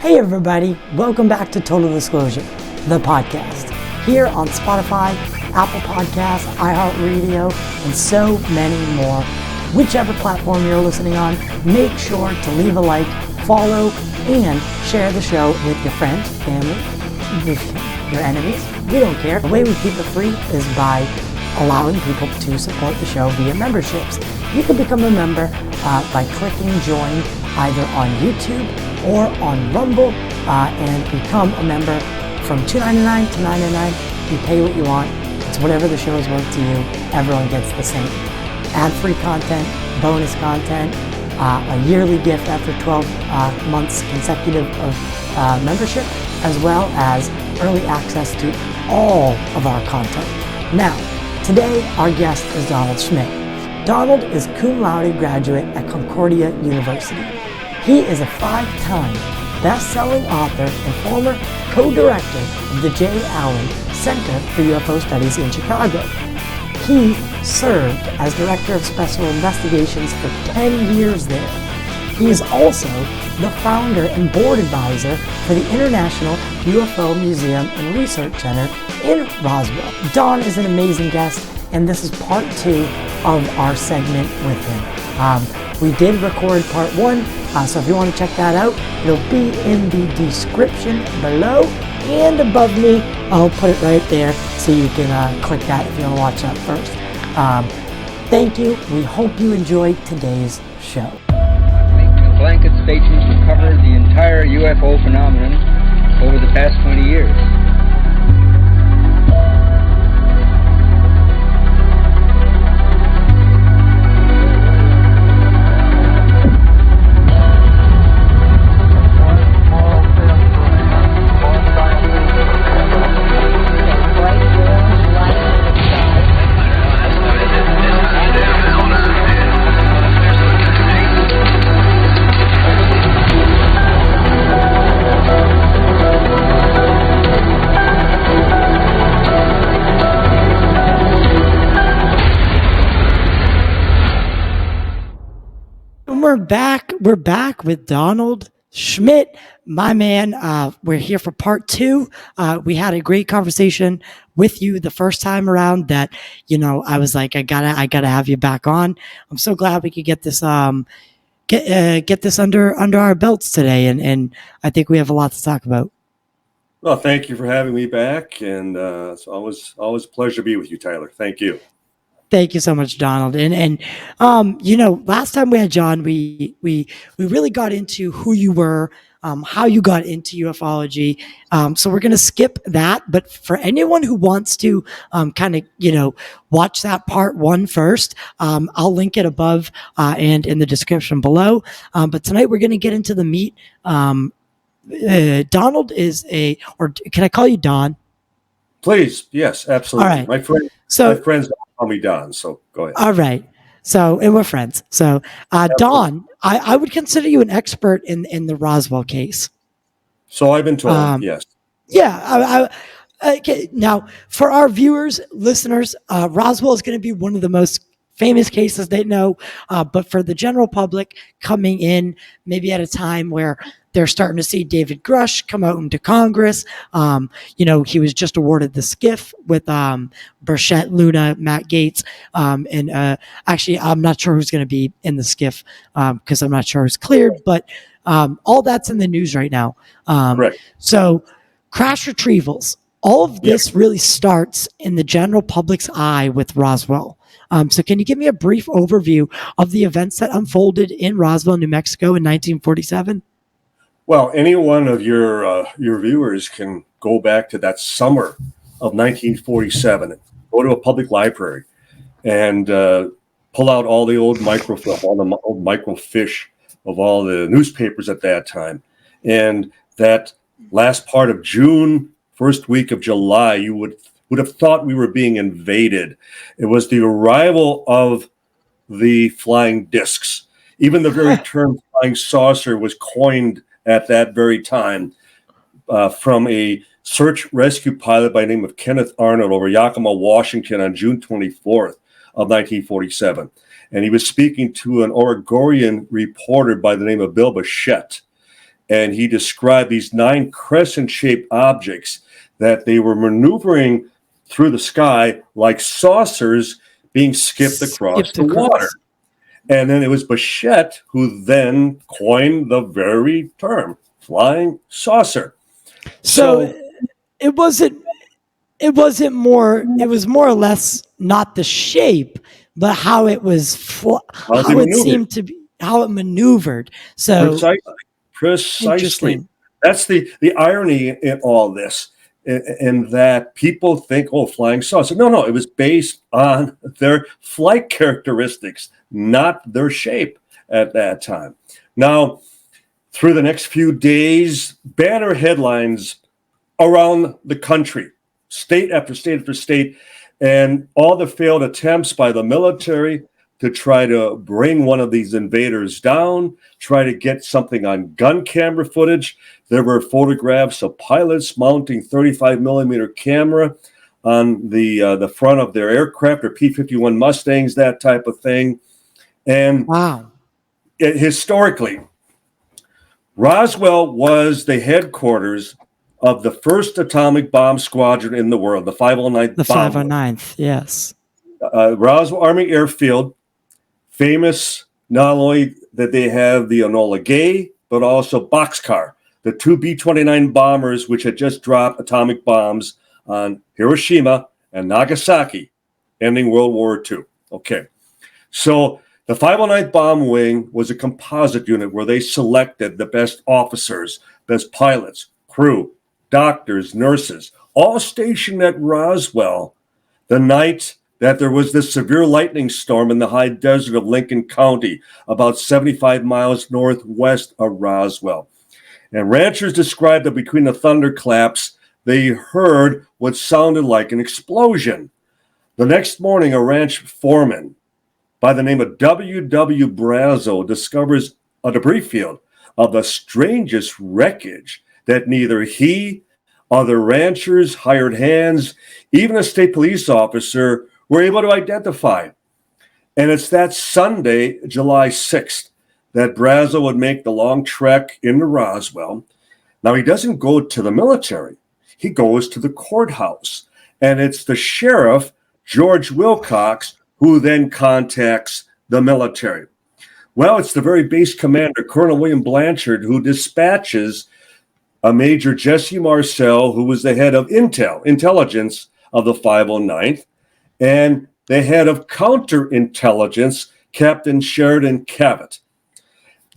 Hey everybody, welcome back to Total Disclosure, the podcast. Here on Spotify, Apple Podcasts, iHeartRadio, and so many more. Whichever platform you're listening on, make sure to leave a like, follow, and share the show with your friends, family, your enemies. We don't care. The way we keep it free is by allowing people to support the show via memberships. You can become a member by clicking join either on YouTube or on Rumble and become a member from $2.99 to $9.99. You pay what you want. It's whatever the show is worth to you. Everyone gets the same. Ad-free content, bonus content, a yearly gift after 12 months consecutive of membership, as well as early access to all of our content. Now, today our guest is Donald Schmitt. Donald is cum laude graduate at Concordia University. He is a 5-time best-selling author and former co-director of the J Allen Center for UFO Studies in Chicago. He served as Director of Special Investigations for 10 years there. He is also the founder and board advisor for the International UFO Museum and Research Center in Roswell. Don is an amazing guest, and this is part 2 of our segment with him. We did record part 1, so if you want to check that out, it'll be in the description below and above me. I'll put it right there so you can click that if you want to watch that first. Thank you. We hope you enjoyed today's show. A blanket statement to cover the entire UFO phenomenon over the past 20 years. We're back with Donald Schmitt, my man. We're here for part 2. We had a great conversation with you the first time around that, I was like, I gotta have you back on. I'm so glad we could get this get this under our belts today, and I think we have a lot to talk about. Well, thank you for having me back, and it's always a pleasure to be with you, Tyler. Thank you. Thank you so much, Donald. And last time we had John, we really got into who you were, how you got into ufology. So we're going to skip that. But for anyone who wants to watch that part 1 first, I'll link it above and in the description below. But tonight we're going to get into the meat. Donald is or can I call you Don? Please. Yes, absolutely. All right. My friends call me Don, so go ahead. All right. So, and we're friends. So, Don, I would consider you an expert in the Roswell case. So I've been told, yes. Yeah. Okay. Now, for our viewers, listeners, Roswell is going to be one of the most famous cases they know, but for the general public coming in, maybe at a time where they're starting to see David Grush come out into Congress. He was just awarded the SCIF with Burchett, Luna, Matt Gaetz. And actually, I'm not sure who's going to be in the SCIF because I'm not sure who's cleared, but all that's in the news right now. Right. So crash retrievals, all of this really starts in the general public's eye with Roswell. So can you give me a brief overview of the events that unfolded in Roswell, New Mexico in 1947? Well, any one of your viewers can go back to that summer of 1947, go to a public library, and pull out all the old microfilm, all the old microfiche of all the newspapers at that time. And that last part of June, first week of July, you would have thought we were being invaded. It was the arrival of the flying discs. Even the very term flying saucer was coined at that very time from a search rescue pilot by the name of Kenneth Arnold over Yakima, Washington on June 24th of 1947. And he was speaking to an Oregonian reporter by the name of Bill Bichette. and he described these 9 crescent-shaped objects that they were maneuvering through the sky like saucers being skipped across the water. And then it was Bichette who then coined the very term, flying saucer. So it was more or less not the shape, but how it was, how it seemed to be, how it maneuvered. So precisely. That's the irony in all this, in that people think, oh, flying saucer. No, it was based on their flight characteristics, not their shape at that time. Now, through the next few days, banner headlines around the country, state after state after state, and all the failed attempts by the military to try to bring one of these invaders down, try to get something on gun camera footage. There were photographs of pilots mounting 35 millimeter camera on the front of their aircraft, or P-51 Mustangs, that type of thing. And wow, historically, Roswell was the headquarters of the first atomic bomb squadron in the world, the 509th. The 509th, yes. Roswell Army Airfield, famous not only that they have the Enola Gay, but also Boxcar, the 2 B-29 bombers which had just dropped atomic bombs on Hiroshima and Nagasaki, ending World War II. Okay, so the 509th Bomb Wing was a composite unit where they selected the best officers, best pilots, crew, doctors, nurses, all stationed at Roswell the night that there was this severe lightning storm in the high desert of Lincoln County, about 75 miles northwest of Roswell. And ranchers described that between the thunderclaps, they heard what sounded like an explosion. The next morning, a ranch foreman by the name of W.W. Brazo discovers a debris field of the strangest wreckage that neither he, other ranchers, hired hands, even a state police officer were able to identify. And it's that Sunday, July 6th, that Brazo would make the long trek into Roswell. Now, he doesn't go to the military. He goes to the courthouse. And it's the sheriff, George Wilcox, who then contacts the military. Well, it's the very base commander, Colonel William Blanchard, who dispatches a Major Jesse Marcel, who was the head of intelligence of the 509th, and the head of counterintelligence, Captain Sheridan Cavett.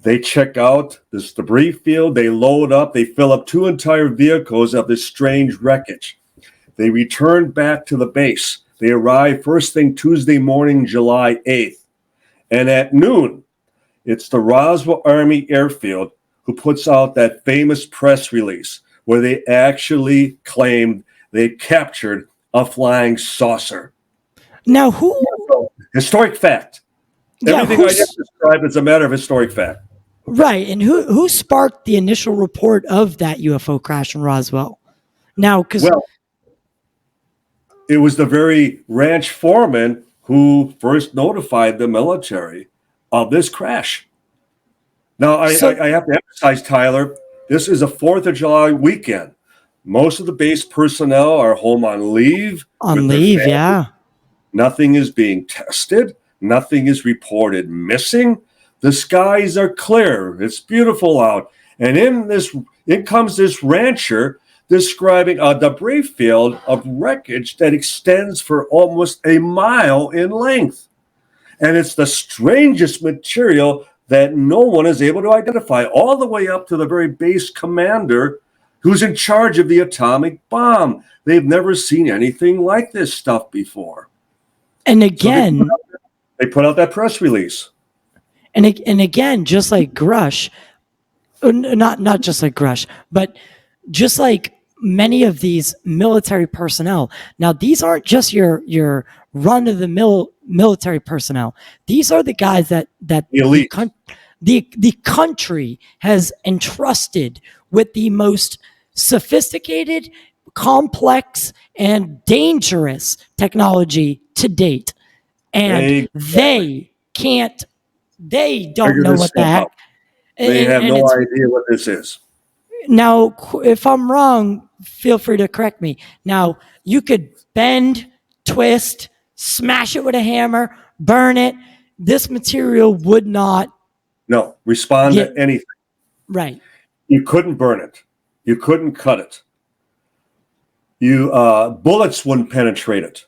They check out this debris field, they load up, they fill up 2 entire vehicles of this strange wreckage. They return back to the base. They arrive first thing Tuesday morning, July 8th. And at noon, it's the Roswell Army Airfield who puts out that famous press release where they actually claimed they captured a flying saucer. Now, who? Historic fact. Everything I just described is a matter of historic fact. Right. And who sparked the initial report of that UFO crash in Roswell? Now, well, it was the very ranch foreman who first notified the military of this crash. Now, I have to emphasize, Tyler, this is a 4th of July weekend. Most of the base personnel are home on leave. Yeah. Nothing is being tested. Nothing is reported missing. The skies are clear. It's beautiful out. And in comes this rancher describing a debris field of wreckage that extends for almost a mile in length. And it's the strangest material that no one is able to identify, all the way up to the very base commander who's in charge of the atomic bomb. They've never seen anything like this stuff before. And again, so they put out that press release. And again, just like Grush, not just like Grush, but just like many of these military personnel. Now, these aren't just your run-of-the-mill military personnel. These are the guys that the elite. The country has entrusted with the most sophisticated, complex, and dangerous technology to date. And they don't know what the heck. They have And no it's idea what this is. now, if I'm wrong, feel free to correct me. Now, you could bend, twist, smash it with a hammer, burn it. This material would not No, respond get to anything. right. You couldn't burn it. You couldn't cut it. You bullets wouldn't penetrate it.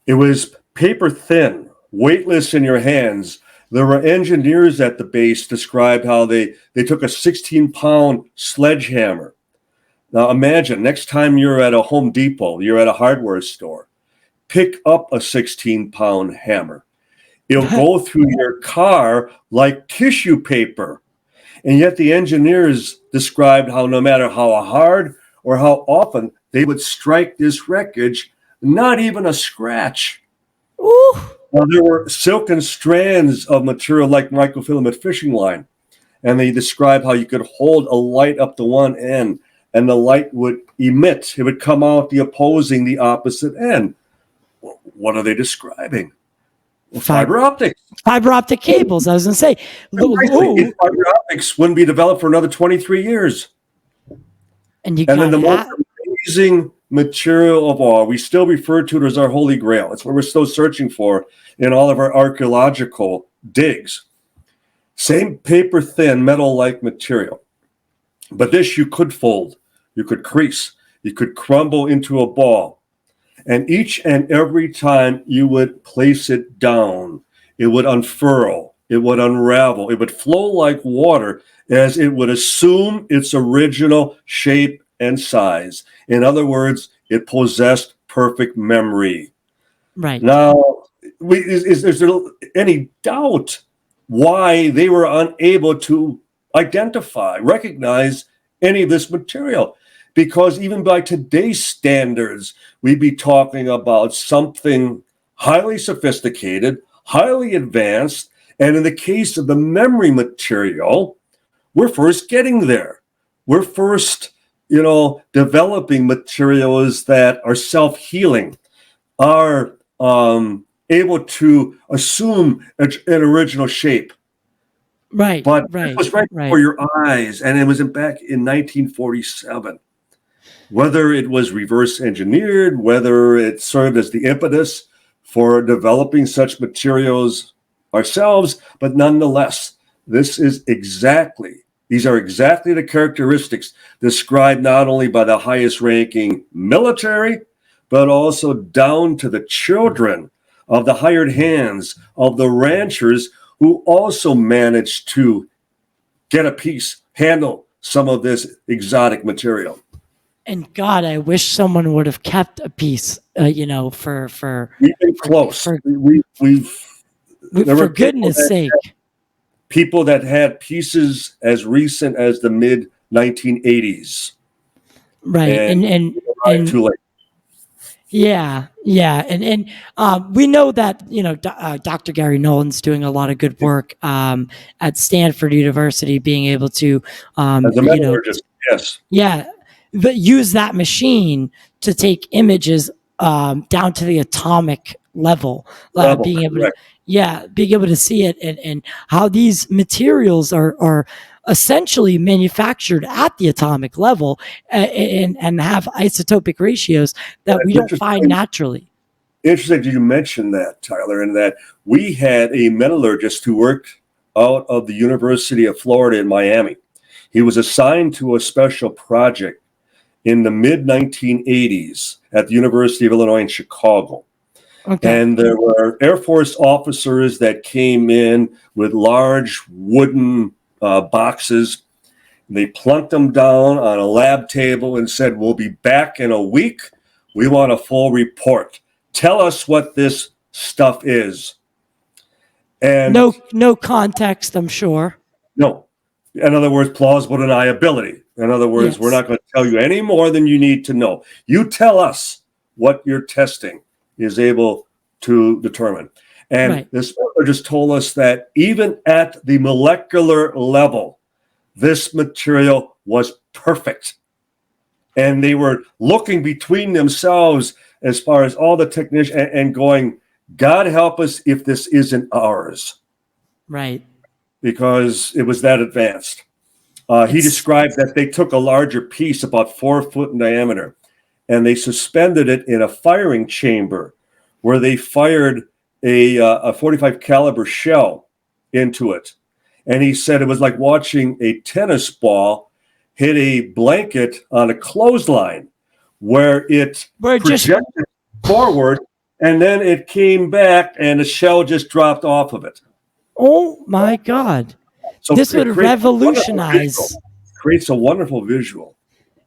It was paper thin, weightless in your hands. There were engineers at the base described how they took a 16-pound sledgehammer. Now imagine next time you're at a Home Depot, you're at a hardware store, pick up a 16-pound hammer. It'll go through your car like tissue paper. And yet the engineers described how no matter how hard or how often they would strike this wreckage, not even a scratch. Ooh. Now, there were silken strands of material like microfilament fishing line. And they describe how you could hold a light up to one end and the light would emit. It would come out the opposite end. What are they describing? Fiber optics. Fiber optic cables, I was going to say. Fiber optics wouldn't be developed for another 23 years. And then the most amazing material of all, we still refer to it as our holy grail. It's what we're still searching for in all of our archaeological digs. Same paper thin, metal-like material. But this you could fold, you could crease, you could crumble into a ball. And each and every time you would place it down, it would unfurl, it would unravel, it would flow like water as it would assume its original shape and size. In other words, it possessed perfect memory. Right. Now, is there any doubt why they were unable to recognize any of this material? Because even by today's standards, we'd be talking about something highly sophisticated, highly advanced, and in the case of the memory material, we're first getting there. We're first, developing materials that are self-healing, are able to assume an original shape. Right. But right, it was right before your eyes, and it was back in 1947. Whether it was reverse engineered, whether it served as the impetus for developing such materials ourselves, but nonetheless, these are exactly the characteristics described not only by the highest ranking military, but also down to the children of the hired hands of the ranchers who also managed to get a piece, handle some of this exotic material. And God, I wish someone would have kept a piece, We've been close. For goodness sake. People that had pieces as recent as the mid 1980s. Right. And too late. Yeah. And we know that, Dr. Gary Nolan's doing a lot of good work at Stanford University, being able to, as a metallurgist, yes. Yeah. But use that machine to take images down to the atomic level, being able to see it and how these materials are essentially manufactured at the atomic level and have isotopic ratios that we don't find naturally. Interesting you mentioned that, Tyler, and that we had a metallurgist who worked out of the University of Florida in Miami. He was assigned to a special project in the mid-1980s at the University of Illinois in Chicago. Okay. And there were Air Force officers that came in with large wooden boxes. They plunked them down on a lab table and said, "We'll be back in a week. We want a full report. Tell us what this stuff is." And no context, I'm sure. No. In other words, plausible deniability. In other words, We're not going to tell you any more than you need to know. You tell us what your testing is able to determine. And this just told us that even at the molecular level, this material was perfect. And they were looking between themselves as far as all the technicians and going, God help us if this isn't ours. Right. because it was that advanced. He described that they took a larger piece, about 4 foot in diameter, and they suspended it in a firing chamber where they fired a 45 caliber shell into it. And he said it was like watching a tennis ball hit a blanket on a clothesline, where it projected forward, and then it came back and the shell just dropped off of it. Oh my God. So this would revolutionize. Creates a wonderful visual.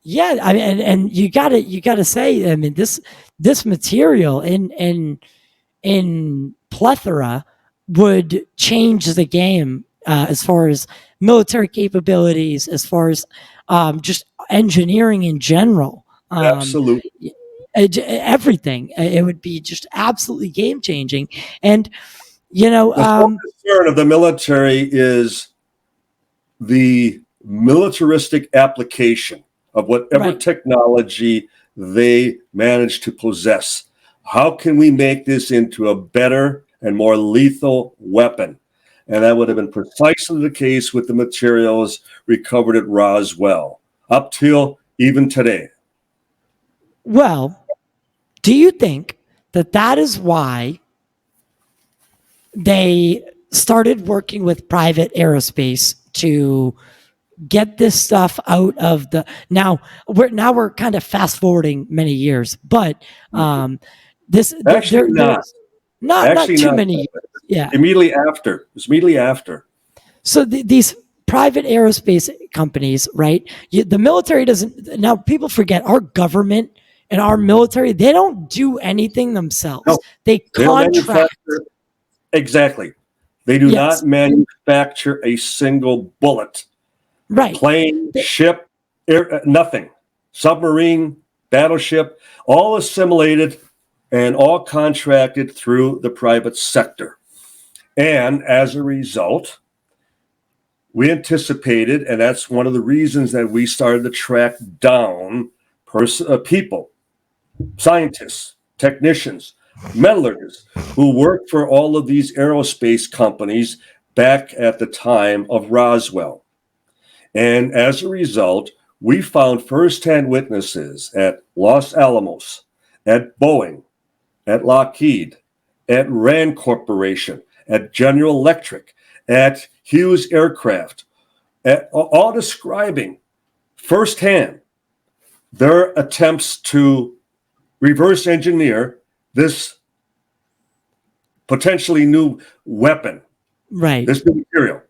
Yeah, I mean, and you gotta say, I mean, this material in plethora would change the game as far as military capabilities, as far as just engineering in general. Absolutely. Everything. It would be just absolutely game changing. And the concern of the military is the militaristic application of whatever technology they manage to possess. How can we make this into a better and more lethal weapon? And that would have been precisely the case with the materials recovered at Roswell, up till even today. Well, do you think that is why they started working with private aerospace to get this stuff out of the we're kind of fast forwarding many years, but this actually not too many years. Yeah, immediately after. So these private aerospace companies, right? The military doesn't. Now people forget our government and our military. They don't do anything themselves. No, they contract. Exactly. They do not manufacture a single bullet. Right. Plane, ship, nothing. Submarine, battleship, all assimilated and all contracted through the private sector. And as a result, we anticipated, and that's one of the reasons that we started to track down people, scientists, technicians, metallurgists who worked for all of these aerospace companies back at the time of Roswell. And as a result, we found firsthand witnesses at Los Alamos, at Boeing, at Lockheed, at Rand Corporation, at General Electric, at Hughes Aircraft, all describing firsthand their attempts to reverse engineer this potentially new weapon, this new material.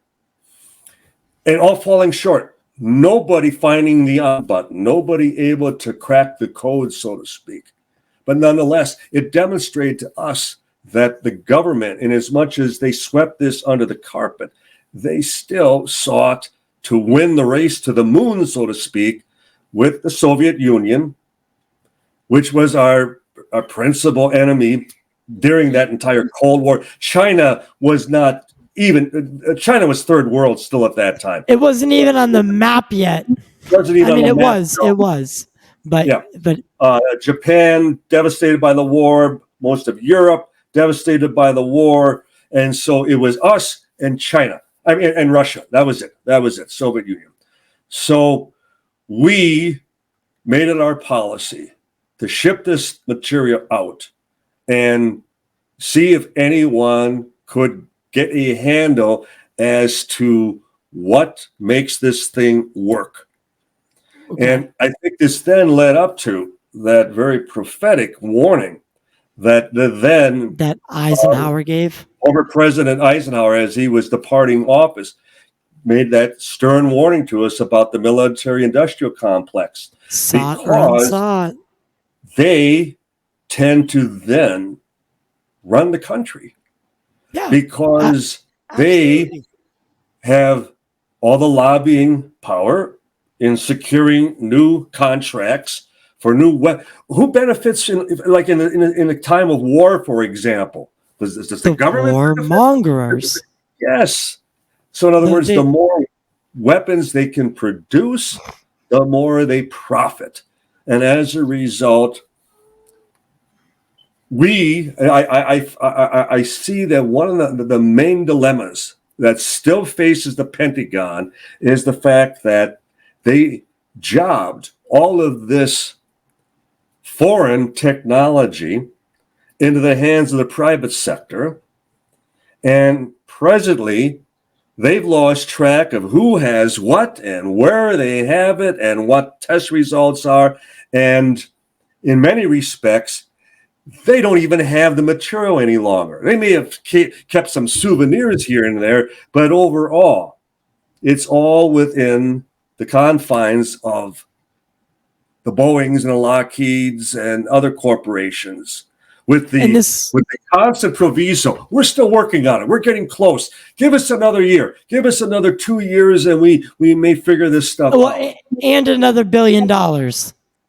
And all falling short. Nobody finding the on button. Nobody able to crack the code, so to speak. But nonetheless, it demonstrated to us that the government, in as much as they swept this under the carpet, they still sought to win the race to the moon, so to speak, with the Soviet Union, which was our principal enemy during that entire Cold War. China was not even, China was third world still at that time. It wasn't even on the map yet. It was. But Japan devastated by the war, most of Europe devastated by the war, and so it was us and China. And Russia. That was it. Soviet Union. So we made it our policy to ship this material out and see if anyone could get a handle as to what makes this thing work. Okay. And I think this then led up to that very prophetic warning that that Eisenhower gave over President Eisenhower, as he was departing office, made that stern warning to us about the military-industrial complex. Because they tend to then run the country. Yeah, because they have all the lobbying power in securing new contracts for new who benefits in a time of war, for example. Does the government? Warmongers. Yes. So in other words, the more weapons they can produce, the more they profit, and as a result, I see that one of the main dilemmas that still faces the Pentagon is the fact that they jobbed all of this foreign technology into the hands of the private sector. And presently, they've lost track of who has what and where they have it and what test results are. And in many respects, they don't even have the material any longer. They may have kept some souvenirs here and there, but overall, it's all within the confines of the Boeings and the Lockheeds and other corporations with the constant proviso. We're still working on it. We're getting close. Give us another year. Give us another 2 years, and we may figure this stuff out. And another $1 billion.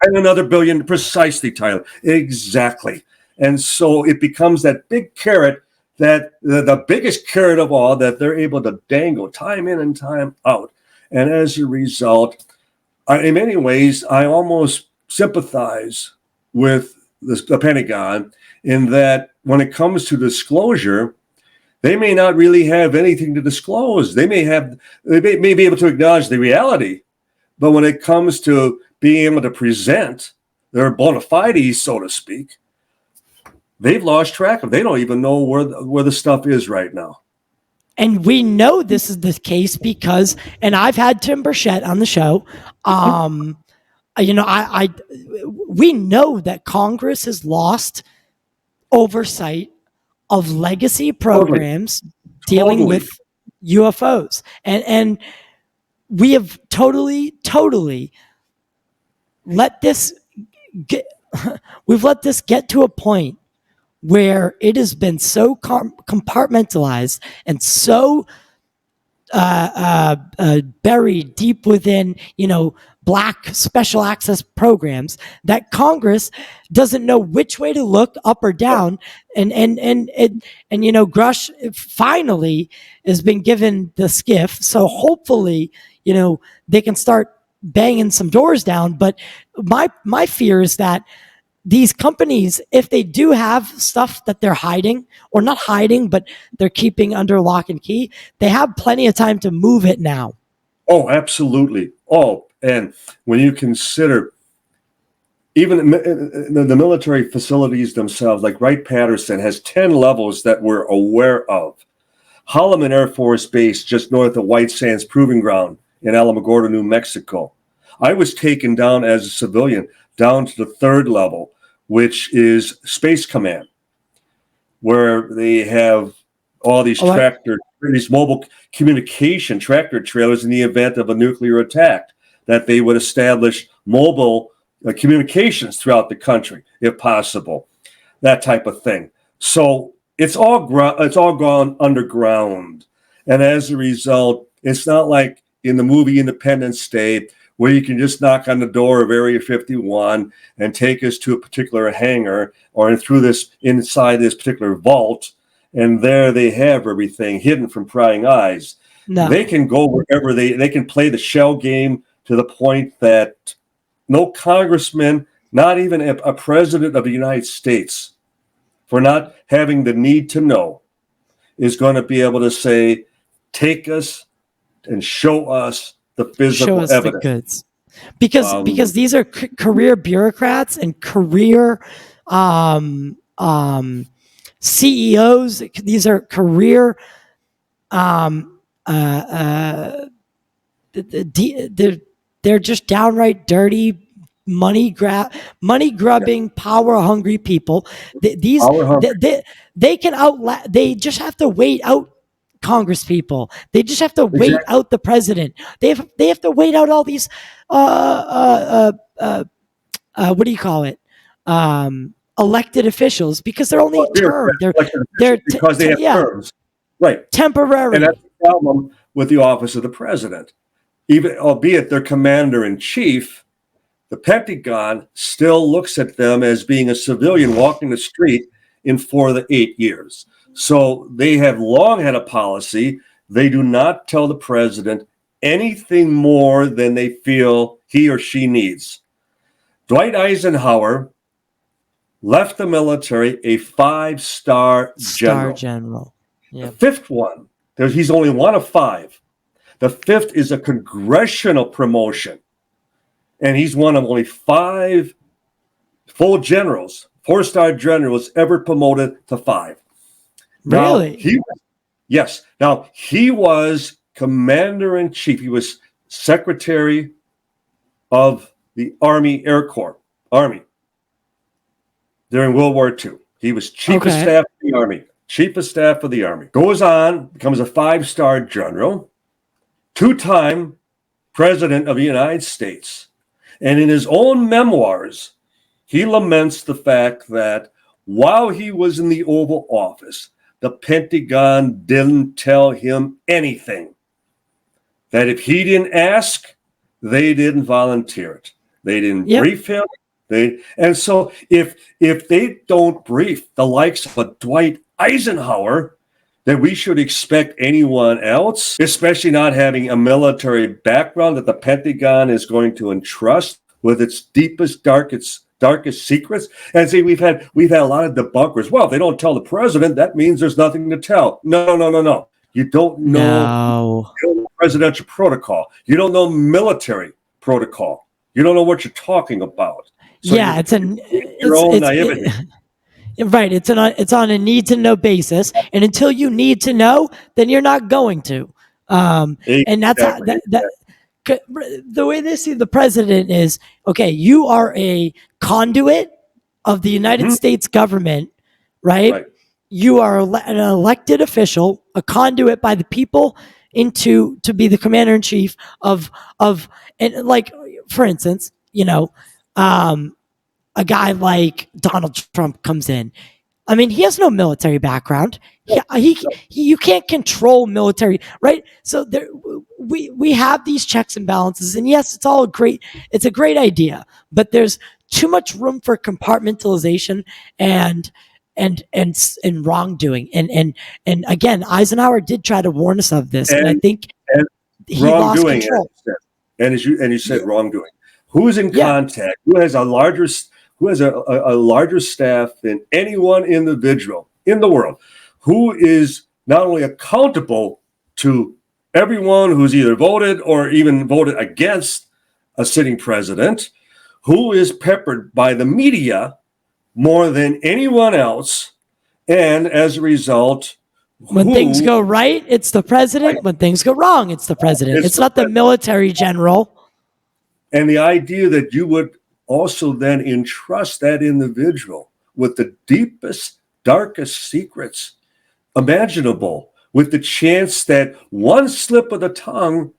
And another billion, precisely, Tyler. Exactly. And so it becomes that big carrot, that the biggest carrot of all, that they're able to dangle time in and time out. And as a result, in many ways, I almost sympathize with the Pentagon in that when it comes to disclosure, they may not really have anything to disclose. They may be able to acknowledge the reality, but when it comes to being able to present their bona fides, so to speak, they've lost track of. They don't even know where the stuff is right now. And we know this is the case because, and I've had Tim Burchett on the show. We know that Congress has lost oversight of legacy programs dealing with UFOs, and we have totally let this get. We've let this get to a point where it has been so compartmentalized and so buried deep within, black special access programs that Congress doesn't know which way to look, up or down. And Grush finally has been given the skiff. So hopefully, they can start banging some doors down. But my fear is that these companies, if they do have stuff that they're hiding, or not hiding, but they're keeping under lock and key, they have plenty of time to move it now. Oh, absolutely. Oh, and when you consider even the military facilities themselves, like Wright-Patterson has 10 levels that we're aware of. Holloman Air Force Base, just north of White Sands Proving Ground in Alamogordo, New Mexico. I was taken down as a civilian down to the 3rd level, which is Space Command, where they have all these these mobile communication tractor trailers in the event of a nuclear attack, that they would establish mobile communications throughout the country, if possible, that type of thing. So it's all gone underground. And as a result, it's not like in the movie Independence Day, where you can just knock on the door of Area 51 and take us to a particular hangar or inside this particular vault, and there they have everything hidden from prying eyes. No. They can go wherever they can play the shell game to the point that no congressman, not even a president of the United States, for not having the need to know, is going to be able to say, take us and show us the physical evidence. The goods. Because these are career bureaucrats and career CEOs. These are career they're just downright dirty, money grubbing, power hungry people. They can outlast. They just have to wait out Congress people. They just have to wait out the president. They have to wait out all these what do you call it? Elected officials, because they're only term. They're because they have terms. Right. Temporary. And that's the problem with the office of the president. Even albeit their commander in chief, the Pentagon still looks at them as being a civilian walking the street for the 8 years. So they have long had a policy. They do not tell the president anything more than they feel he or she needs. Dwight Eisenhower left the military a 5-star general. Yeah. The 5th one He's only one of 5. The 5th is a congressional promotion. And he's one of only 5 full generals, 4-star generals ever promoted to 5. Really? Yes. Now, he was commander-in-chief. He was secretary of the Army Air Corps, Army, during World War II. He was chief of staff of the Army, chief of staff of the Army. Goes on, becomes a 5-star general, 2-time president of the United States. And in his own memoirs, he laments the fact that while he was in the Oval Office, the Pentagon didn't tell him anything. That if he didn't ask, they didn't volunteer it. They didn't brief him. And so if they don't brief the likes of a Dwight Eisenhower, then we should expect anyone else, especially not having a military background that the Pentagon is going to entrust with its deepest, darkest secrets. And see, we've had a lot of debunkers. Well, if they don't tell the president, that means there's nothing to tell. No. You don't know presidential protocol. You don't know military protocol. You don't know what you're talking about. So it's your own naivety. Right. It's on a need to know basis. And until you need to know, then you're not going to. And that's how, the way they see the president is, okay, you are a conduit of the United States government, right? You are an elected official, a conduit by the people to be the commander in chief of and like, for instance, a guy like Donald Trump comes in. I mean, he has no military background. You can't control military, right? So we have these checks and balances, and yes, it's a great idea, but there's too much room for compartmentalization and wrongdoing. And again, Eisenhower did try to warn us of this, and I think he lost control. And you said wrongdoing. Who's in contact? Who has a larger staff than any one individual in the world? Who is not only accountable to everyone who's either voted or even voted against a sitting president, who is peppered by the media more than anyone else, and as a result, when things go right, it's the president. When things go wrong, it's the president. It's not the military general. And the idea that you would also then entrust that individual with the deepest, darkest secrets imaginable, with the chance that one slip of the tongue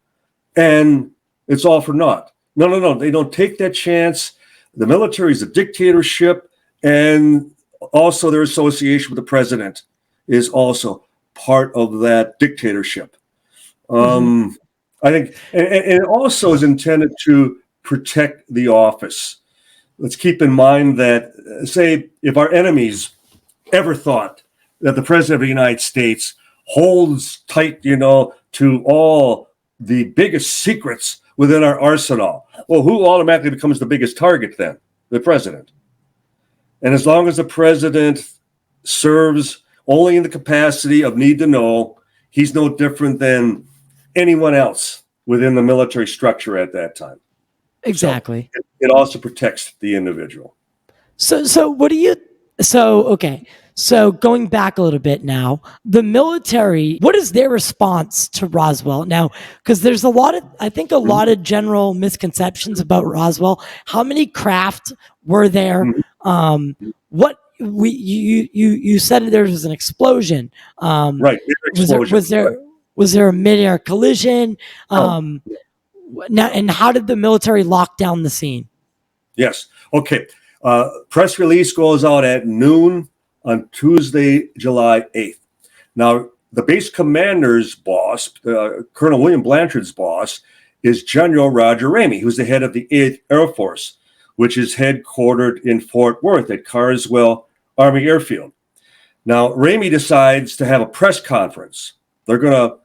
and it's all for naught. No. They don't take that chance. The military is a dictatorship, and also their association with the president is also part of that dictatorship. I think, and it also is intended to protect the office. Let's keep in mind that, say, if our enemies ever thought that the president of the United States holds tight, to all the biggest secrets within our arsenal, well, who automatically becomes the biggest target then? The president. And as long as the president serves only in the capacity of need to know, he's no different than anyone else within the military structure at that time. Exactly. So it also protects the individual. So going back a little bit now, the military, what is their response to Roswell? Now, because there's a lot of general misconceptions about Roswell. How many craft were there? What you said there was an explosion. Right. Was there a mid-air collision? Now, and how did the military lock down the scene? Yes. Okay. Press release goes out at noon on Tuesday, July 8th. Now, the base commander's boss, Colonel William Blanchard's boss, is General Roger Ramey, who's the head of the 8th Air Force, which is headquartered in Fort Worth at Carswell Army Airfield. Now, Ramey decides to have a press conference. They're going to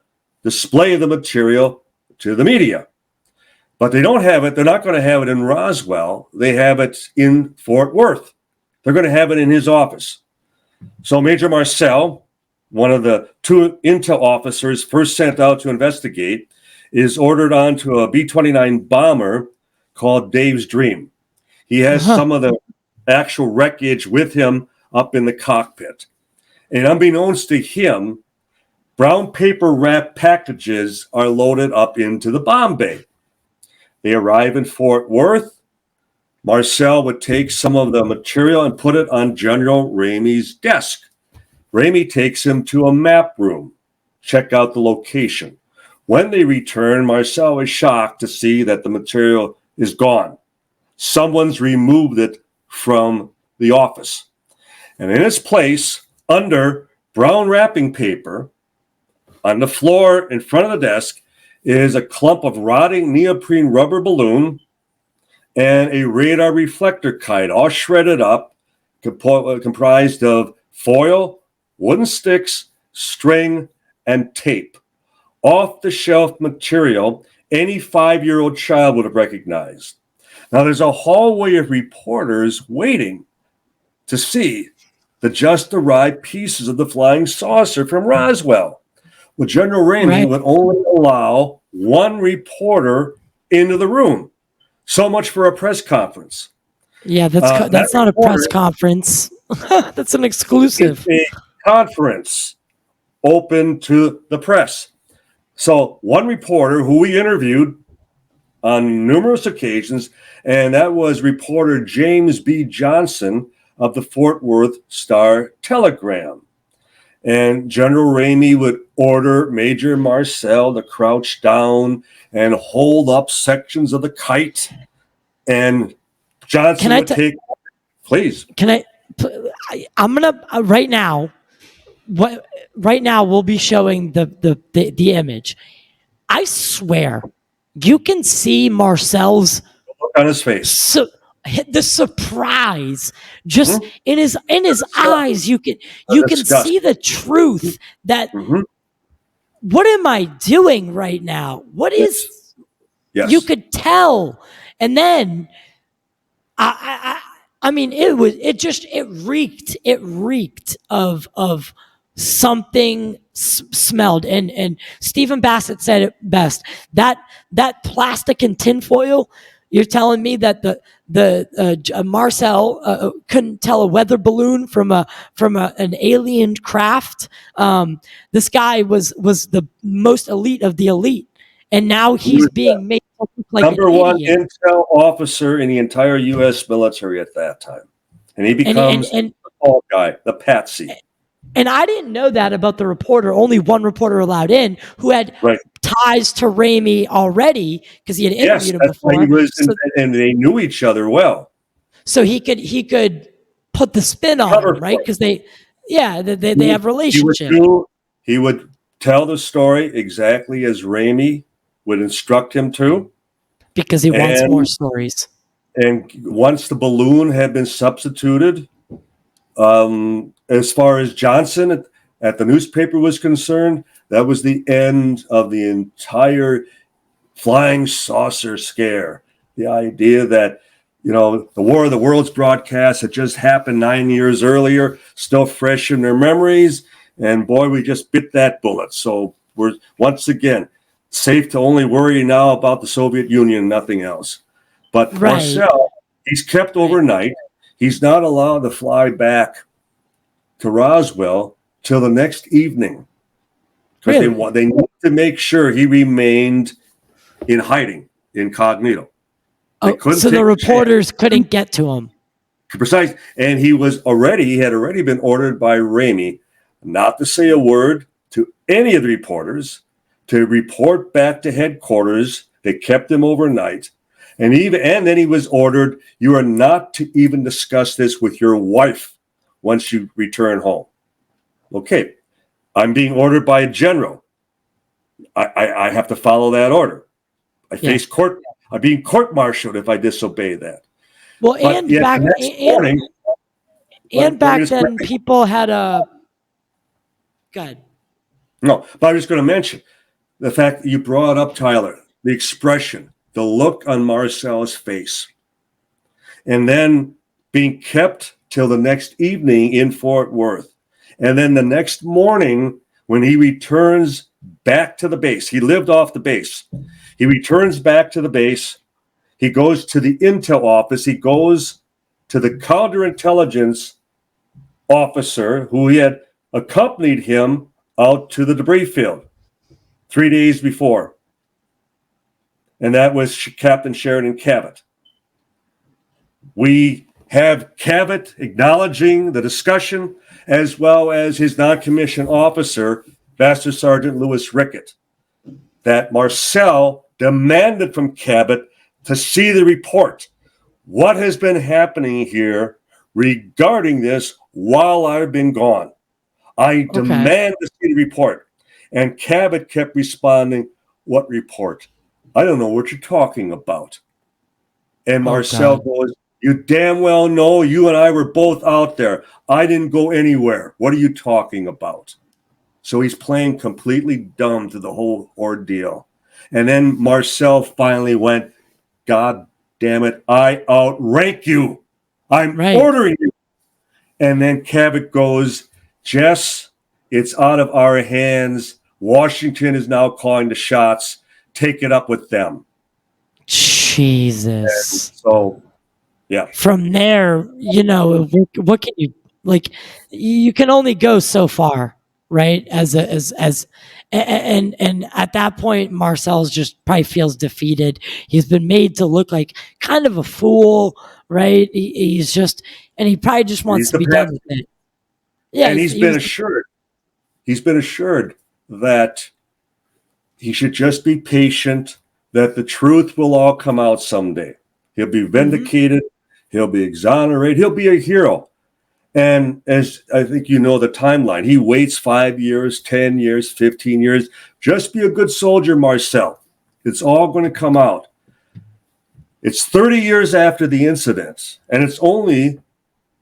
display the material to the media. But they don't have it. They're not going to have it in Roswell. They have it in Fort Worth. They're going to have it in his office. So Major Marcel one of the two intel officers first sent out to investigate, is ordered onto a B-29 bomber called Dave's Dream. He has some of the actual wreckage with him up in the cockpit. And unbeknownst to him, brown paper wrapped packages are loaded up into the bomb bay. They arrive in Fort Worth. Marcel would take some of the material and put it on General Ramey's desk. Ramey takes him to a map room, check out the location. When they return, Marcel is shocked to see that the material is gone. Someone's removed it from the office. And in its place, under brown wrapping paper, on the floor in front of the desk, is a clump of rotting neoprene rubber balloon and a radar reflector kite, all shredded up, comprised of foil, wooden sticks, string, and tape. Off-the-shelf material any 5-year-old child would have recognized. Now, there's a hallway of reporters waiting to see the just-arrived pieces of the flying saucer from Roswell. Well, General Ramey would only allow one reporter into the room. So much for a press conference. Yeah, that's not a press conference. That's an exclusive. It's a conference open to the press. So one reporter who we interviewed on numerous occasions, and that was reporter James B. Johnson of the Fort Worth Star-Telegram. And General Ramey would order Major Marcel to crouch down and hold up sections of the kite. And Johnson would take... Please. I'm going to, right now we'll be showing the image. I swear, you can see Marcel's look on his face. The surprise just in his eyes. You can see the truth that what am I doing right now? What is you could tell. And then I mean it reeked of something smelled, and Stephen Bassett said it best, that plastic and tinfoil. You're telling me that the Marcel couldn't tell a weather balloon from an alien craft? This guy was the most elite of the elite, and now he's being made to look like number an one idiot. intel officer in the entire U.S. military at that time, and he becomes the tall guy, the patsy. And I didn't know that about the reporter. Only one reporter allowed in who had ties to Ramey already because he had interviewed him before. And they knew each other well. So he could put the spin on him, right? Because they have relationship. He would tell the story exactly as Ramey would instruct him to. Because he wants more stories. And once the balloon had been substituted, as far as Johnson at the newspaper was concerned, that was the end of the entire flying saucer scare. The idea that, the War of the Worlds broadcast had just happened 9 years earlier, still fresh in their memories. And boy, we just bit that bullet. So we're once again safe to only worry now about the Soviet Union, nothing else. But Marcel, he's kept overnight. He's not allowed to fly back to Roswell till the next evening because they need to make sure he remained in hiding, incognito. So the reporters couldn't get to him. Precise, and he had already been ordered by Ramey not to say a word to any of the reporters, to report back to headquarters. They kept him overnight. And then he was ordered, you are not to even discuss this with your wife once you return home. Okay, I'm being ordered by a general. I have to follow that order. I face court. I'm being court-martialed if I disobey that. Well, back then, people had a... Go ahead. No, but I was going to mention the fact that you brought up, Tyler, the expression, the look on Marcel's face, and then being kept till the next evening in Fort Worth. And then the next morning, when he returns back to the base, he lived off the base. He returns back to the base. He goes to the intel office. He goes to the counterintelligence officer who he had accompanied him out to the debris field 3 days before. And that was Captain Sheridan Cabot. We have Cabot acknowledging the discussion, as well as his non-commissioned officer, Master Sergeant Louis Rickett, that Marcel demanded from Cabot to see the report. What has been happening here regarding this while I've been gone? I demand to see the report. And Cabot kept responding, what report? I don't know what you're talking about. And Marcel goes, you damn well know you and I were both out there. I didn't go anywhere. What are you talking about? So he's playing completely dumb to the whole ordeal. And then Marcel finally went, God damn it, I outrank you. I'm ordering you. And then Cabot goes, Jess, it's out of our hands. Washington is now calling the shots. Take it up with them. Jesus. And so, yeah. From there, you know, what can you, like, you can only go so far, right? And at that point, Marcel's just probably feels defeated. He's been made to look like kind of a fool, right? He's just, and he probably just wants to be done with it. Yeah. And he's been assured that he should just be patient, that the truth will all come out someday. He'll be vindicated. He'll be exonerated. He'll be a hero. And as I think you know the timeline, he waits 5 years, 10 years, 15 years. Just be a good soldier, Marcel. It's all going to come out. It's 30 years after the incident, and it's only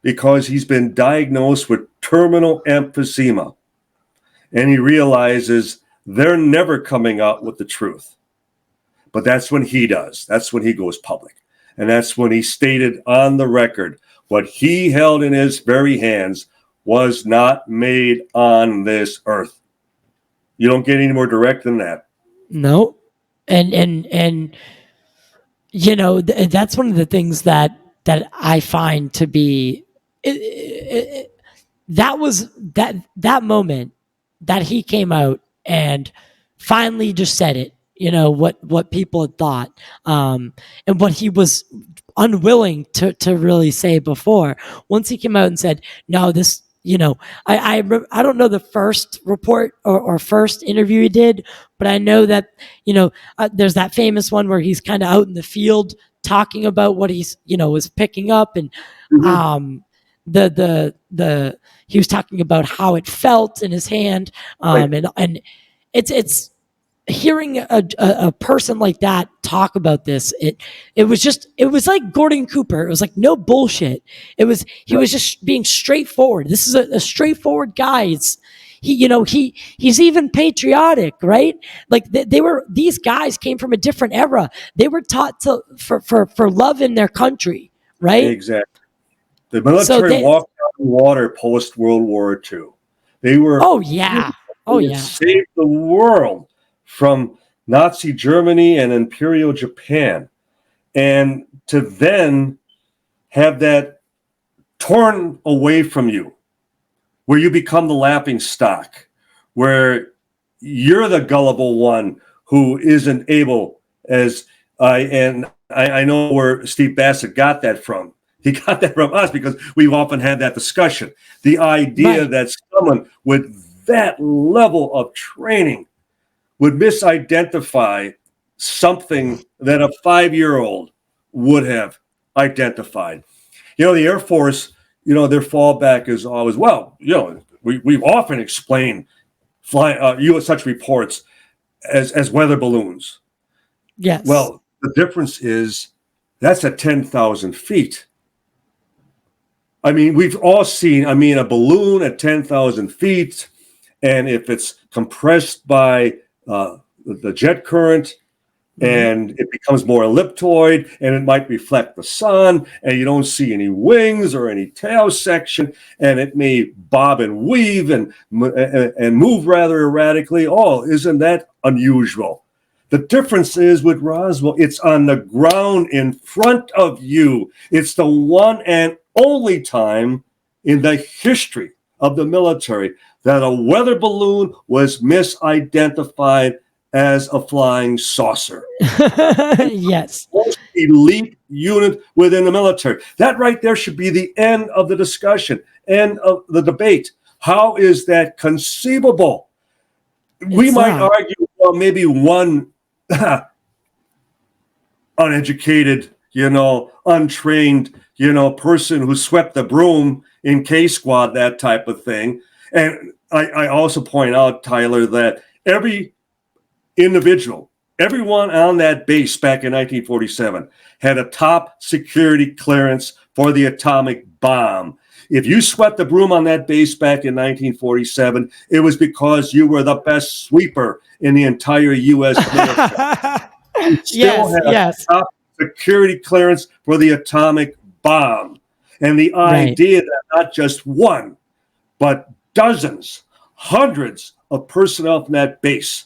because he's been diagnosed with terminal emphysema. And he realizes they're never coming out with the truth. But that's when he does. That's when he goes public. And that's when he stated on the record, what he held in his very hands was not made on this earth. You don't get any more direct than that. No. And you know, that's one of the things that I find to be, that moment that he came out and finally just said it, you know, what people had thought, and what he was unwilling to really say before. Once he came out and said, no, this, you know, I don't know the first report or first interview he did, but I know that, you know, there's that famous one where he's kind of out in the field talking about what he's, you know, was picking up, and he was talking about how it felt in his hand, and it's hearing a person like that talk about this, it was like Gordon Cooper. It was like no bullshit. He was just being straightforward. This is a straightforward guy. He's even patriotic, right? Like these guys came from a different era. They were taught for love in their country, right? Exactly. The military walked out in water post World War II. They were saved the world from Nazi Germany and Imperial Japan. And to then have that torn away from you, where you become the laughing stock, where you're the gullible one who isn't able, I know where Steve Bassett got that from. He got that from us because we've often had that discussion. The idea that someone with that level of training would misidentify something that a 5-year-old would have identified. You know, the Air Force, you know, their fallback is always, well, you know, we've often explained such reports as weather balloons. Yes. Well, the difference is that's at 10,000 feet. I mean, we've all seen, a balloon at 10,000 feet, and if it's compressed by the jet current, and it becomes more elliptoid, and it might reflect the sun, and you don't see any wings or any tail section, and it may bob and weave and move rather erratically. Oh, isn't that unusual? The difference is with Roswell, it's on the ground in front of you. It's the one and only time in the history of the military that a weather balloon was misidentified as a flying saucer. Yes. Most elite unit within the military. That right there should be the end of the discussion, end of the debate. How is that conceivable? We might argue, well, maybe one uneducated, untrained, person who swept the broom in K Squad, that type of thing. And I also point out, Tyler, that every individual, everyone on that base back in 1947 had a top security clearance for the atomic bomb. If you swept the broom on that base back in 1947, it was because you were the best sweeper in the entire U.S. military. You still have top security clearance for the atomic bomb. And the idea that not just one, but dozens, hundreds of personnel from that base,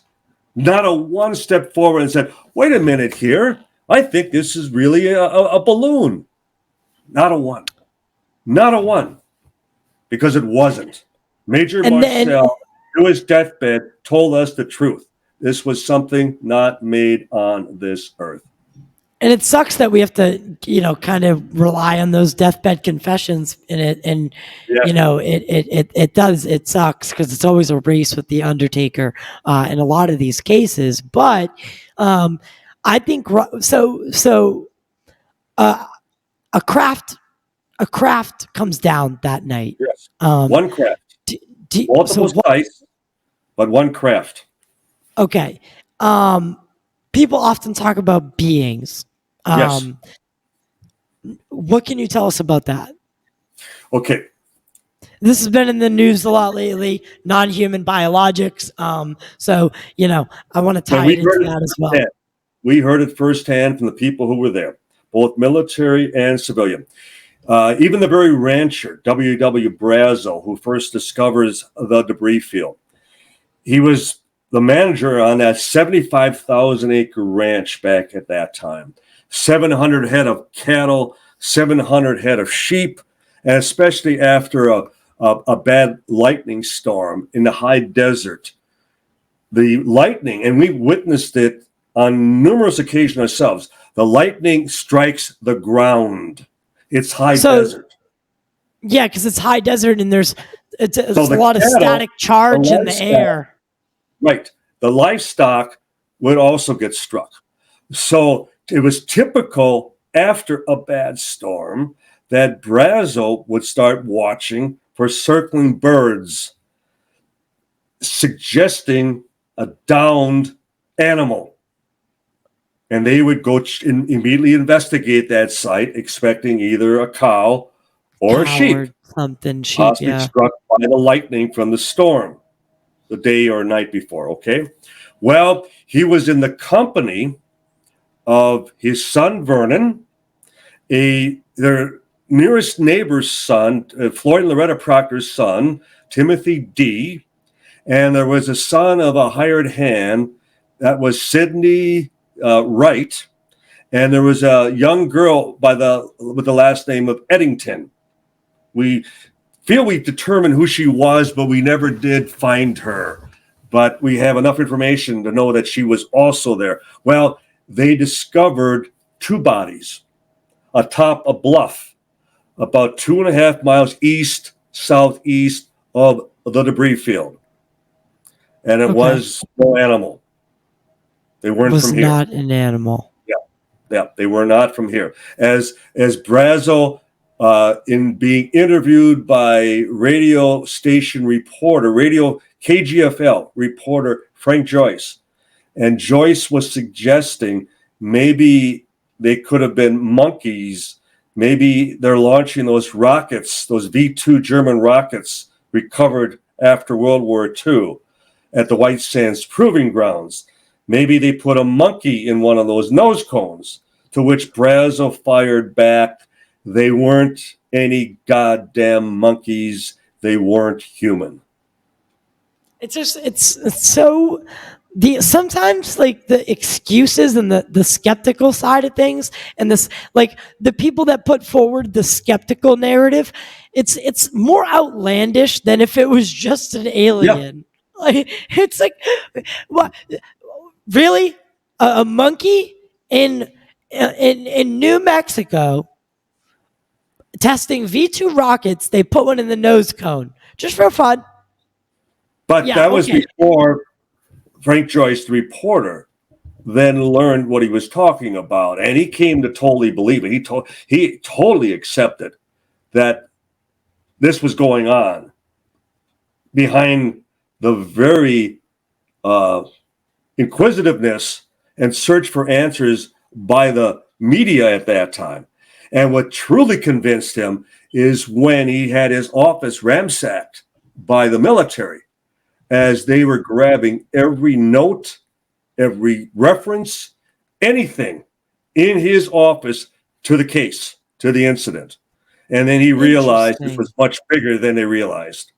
not a one step forward and said, wait a minute here, I think this is really a balloon. Not a one. Not a one. Because it wasn't. Major Marcel, to his deathbed, told us the truth. This was something not made on this earth. And it sucks that we have to, kind of rely on those deathbed confessions in it. And, it sucks because it's always a race with the Undertaker in a lot of these cases. But I think a craft comes down that night. Yes. One craft. Multiple sites, but one craft. Okay. People often talk about beings. Yes. What can you tell us about that? Okay. This has been in the news a lot lately, non-human biologics. I want to tie it into that as well. We heard it firsthand from the people who were there, both military and civilian. Even the very rancher, W.W. Brazel, who first discovers the debris field, he was the manager on that 75,000-acre ranch back at that time. 700 head of cattle, 700 head of sheep, and especially after a bad lightning storm in the high desert. The lightning, and we witnessed it on numerous occasions ourselves, the lightning strikes the ground. It's high desert. Yeah, because it's high desert and there's a lot of static charge in the air. Right. The livestock would also get struck. So it was typical after a bad storm that Brazel would start watching for circling birds, suggesting a downed animal. And they would go immediately investigate that site, expecting either a cow or a sheep. Or something, possibly struck by the lightning from the storm the day or night before, okay? Well, he was in the company of his son, Vernon, their nearest neighbor's son, Floyd and Loretta Proctor's son, Timothy D., and there was a son of a hired hand that was Sidney Wright, and there was a young girl with the last name of Eddington. We feel we determined who she was, but we never did find her. But we have enough information to know that she was also there. Well, they discovered two bodies atop a bluff about 2.5 miles southeast of the debris field. And it was no animal. They weren't from here. Was not an animal. Yeah, they were not from here. As Brazel, in being interviewed by radio station reporter, radio KGFL reporter Frank Joyce, and Joyce was suggesting maybe they could have been monkeys. Maybe they're launching those rockets, those V-2 German rockets recovered after World War II at the White Sands Proving Grounds. Maybe they put a monkey in one of those nose cones, to which Brazel fired back, they weren't any goddamn monkeys. They weren't human. It's just, it's so, sometimes like the excuses and the skeptical side of things, and this, like the people that put forward the skeptical narrative, it's more outlandish than if it was just an alien. Like, it's like, what, really? A monkey in New Mexico testing V2 rockets, they put one in the nose cone just for fun. But that was before Frank Joyce, the reporter, then learned what he was talking about, and he came to totally believe it. He totally accepted that this was going on behind the very inquisitiveness and search for answers by the media at that time. And what truly convinced him is when he had his office ransacked by the military, as they were grabbing every note, every reference, anything in his office to the case, to the incident. And then he realized it was much bigger than they realized.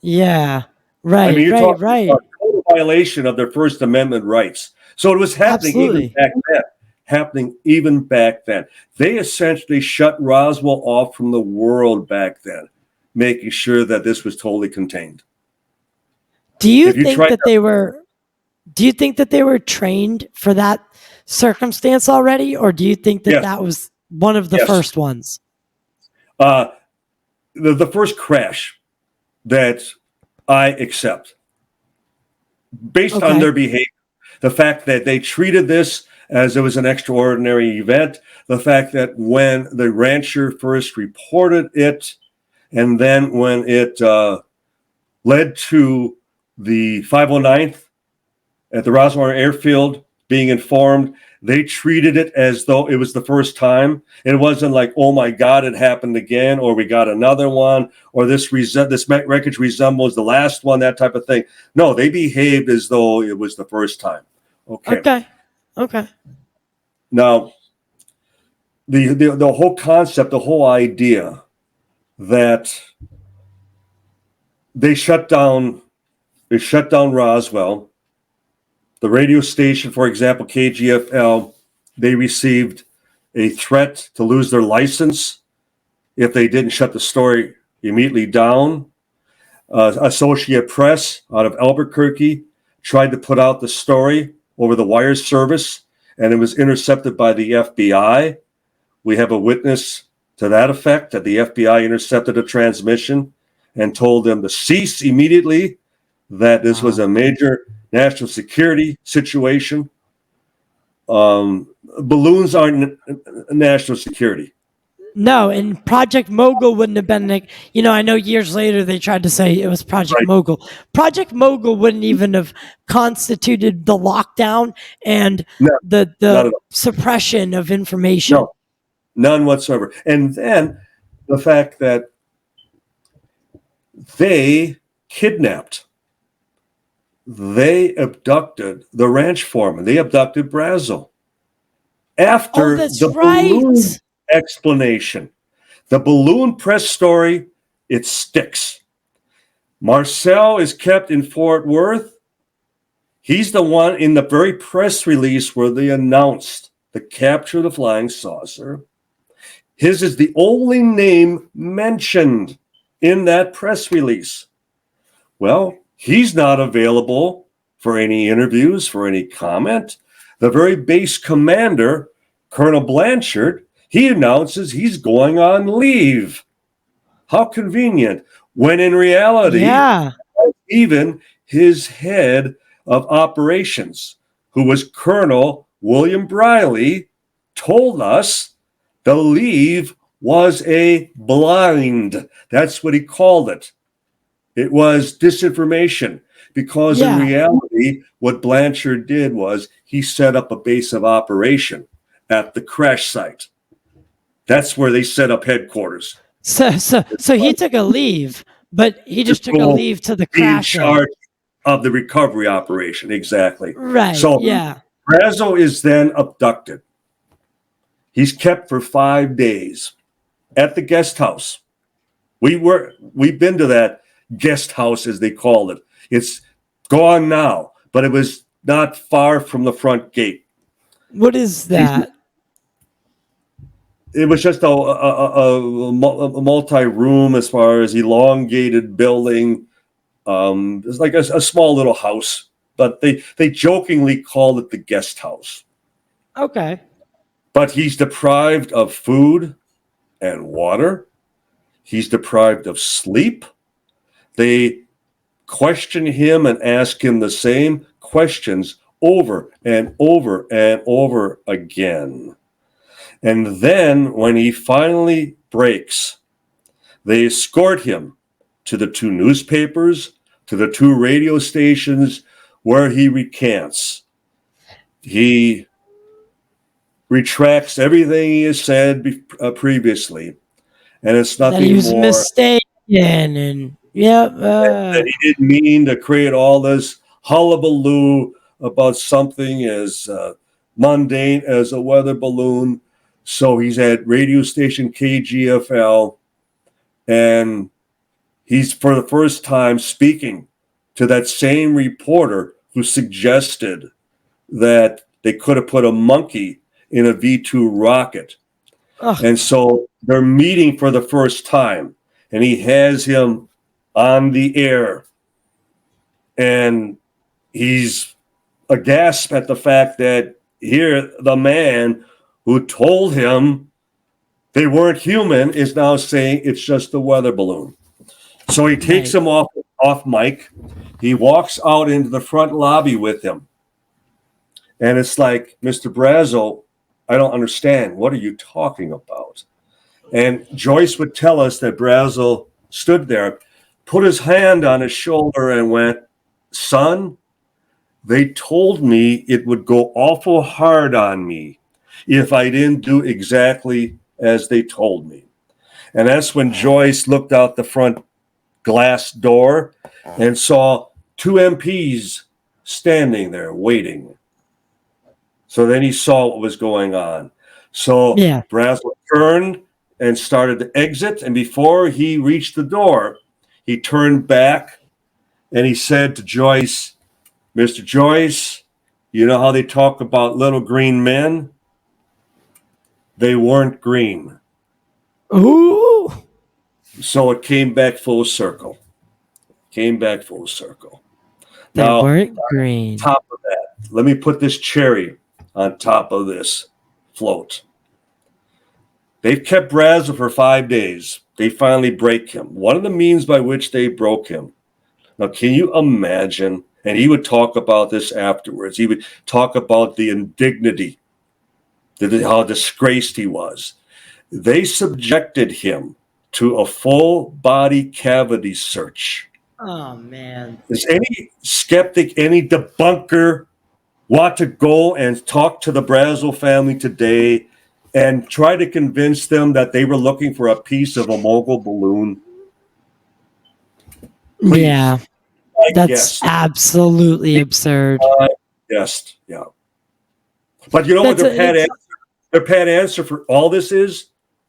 Yeah, right. I mean, you're talking right. about a total violation of their First Amendment rights. So it was happening even back then. They essentially shut Roswell off from the world back then, making sure that this was totally contained. Do you think that they were trained for that circumstance already, or do you think that that was one of the first ones? The first crash that I accept, based on their behavior, the fact that they treated this as it was an extraordinary event, the fact that when the rancher first reported it, and then when it led to the 509th at the Roswell Airfield being informed, they treated it as though it was the first time. It wasn't like, oh my God, it happened again, or we got another one, or this wreckage resembles the last one, that type of thing. No, they behaved as though it was the first time. Okay. Now, the whole concept, the whole idea that they shut down Roswell. The radio station, for example, KGFL, they received a threat to lose their license if they didn't shut the story immediately down. Associated Press out of Albuquerque tried to put out the story over the wire service, and it was intercepted by the FBI. We have a witness to that effect, that the FBI intercepted a transmission and told them to cease immediately, that this was a major national security situation. Balloons aren't national security. No, and Project Mogul wouldn't have been like, I know years later they tried to say it was Project Mogul. Project Mogul wouldn't even have constituted the lockdown and the suppression of information. No, none whatsoever. And then the fact that they kidnapped, they abducted the ranch foreman. They abducted Brazel. After balloon explanation, the balloon press story, it sticks. Marcel is kept in Fort Worth. He's the one in the very press release where they announced the capture of the flying saucer. His is the only name mentioned in that press release. Well, he's not available for any interviews, for any comment. The very base commander, Colonel Blanchard, he announces he's going on leave. How convenient. When in reality, even his head of operations, who was Colonel William Briley, told us the leave was a blind. That's what he called it. It was disinformation, because in reality, what Blanchard did was he set up a base of operation at the crash site. That's where they set up headquarters. So he took a leave, but he just took a leave to the crash site. of the recovery operation. Exactly. Right. So Yeah. Brazo is then abducted. He's kept for 5 days at the guest house. We've been to that guest house, as they called it. It's gone now, but it was not far from the front gate. What is that? It was just a multi-room, as far as elongated building. It's like a small little house, but they jokingly called it the guest house. Okay. But he's deprived of food and water. He's deprived of sleep. They question him and ask him the same questions over and over and over again. And then when he finally breaks, they escort him to the 2 newspapers, to the 2 radio stations, where he recants. He retracts everything he has said previously, and it's nothing That he was more mistaken, and that he didn't mean to create all this hullabaloo about something as mundane as a weather balloon. So he's at radio station KGFL, and he's for the first time speaking to that same reporter who suggested that they could have put a monkey in a V2 rocket. Ugh. And so they're meeting for the first time, and he has him on the air, and he's aghast at the fact that here the man who told him they weren't human is now saying it's just a weather balloon. So he takes him off mic. He walks out into the front lobby with him, and it's like, Mr. Brazo, I don't understand. What are you talking about? And Joyce would tell us that Brazo stood there, put his hand on his shoulder, and went, son, they told me it would go awful hard on me if I didn't do exactly as they told me. And that's when Joyce looked out the front glass door and saw 2 MPs standing there waiting. So then he saw what was going on. So Brazo turned and started to exit. And before he reached the door, he turned back and he said to Joyce, Mr. Joyce, you know how they talk about little green men? They weren't green. Ooh. So it came back full circle. They weren't green. Top of that, let me put this cherry on top of this float. They've kept Brazo for 5 days. They finally break him. One of the means by which they broke him. Now, can you imagine? And he would talk about this afterwards. He would talk about the indignity, how disgraced he was. They subjected him to a full body cavity search. Oh, man. Does any skeptic, any debunker want to go and talk to the Brazo family today and try to convince them that they were looking for a piece of a mogul balloon? Please. Yeah. That's absolutely absurd. Yes, yeah. But you know what their pat answer for all this is?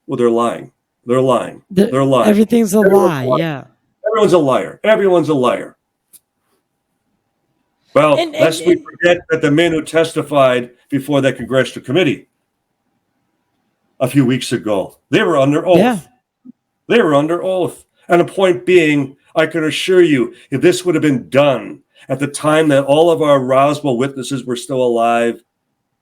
Well, they're lying. They're lying. Everything's a lie, yeah. Everyone's a liar. Well, lest we forget that the men who testified before that congressional committee a few weeks ago, they were under oath. Yeah. They were under oath. And the point being, I can assure you, if this would have been done at the time that all of our Roswell witnesses were still alive,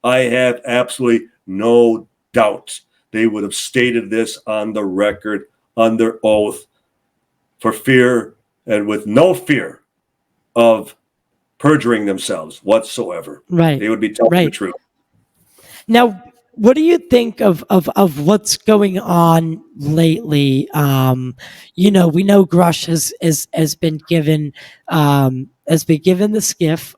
I have absolutely no doubt they would have stated this on the record under oath for fear and with no fear of perjuring themselves whatsoever. Right. They would be telling the truth. Now, what do you think of what's going on lately? We know Grush has been given the skiff,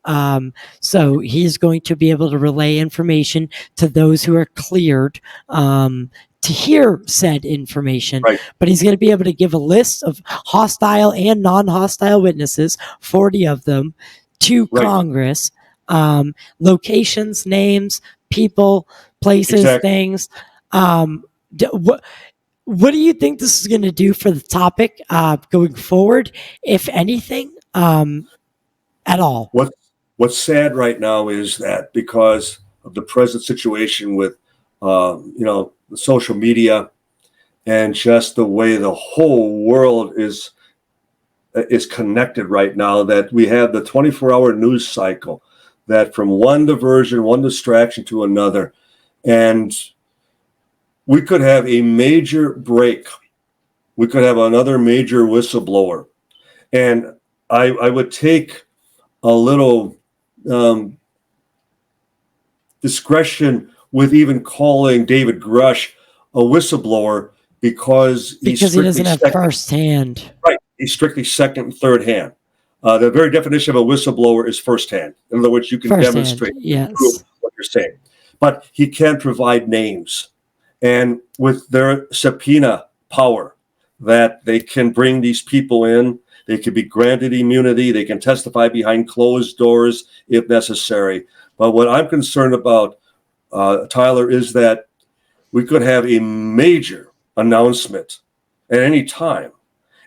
so he's going to be able to relay information to those who are cleared to hear said information, Right. but he's going to be able to give a list of hostile and non-hostile witnesses, 40 of them, to Right. Congress, locations, names, people, places, Exactly. things. What do you think this is going to do for the topic going forward, if anything, at all? What's sad right now is that because of the present situation with, the social media and just the way the whole world is connected right now, that we have the 24-hour news cycle, that from one diversion, one distraction to another, and we could have a major break. We could have another major whistleblower. And I would take a little discretion with even calling David Grush a whistleblower because he doesn't have firsthand. Right. He's strictly second and third hand. The very definition of a whistleblower is firsthand. In other words, you can demonstrate prove what you're saying. But he can provide names. And with their subpoena power, that they can bring these people in, they can be granted immunity, they can testify behind closed doors if necessary. But what I'm concerned about, Tyler, is that we could have a major announcement at any time.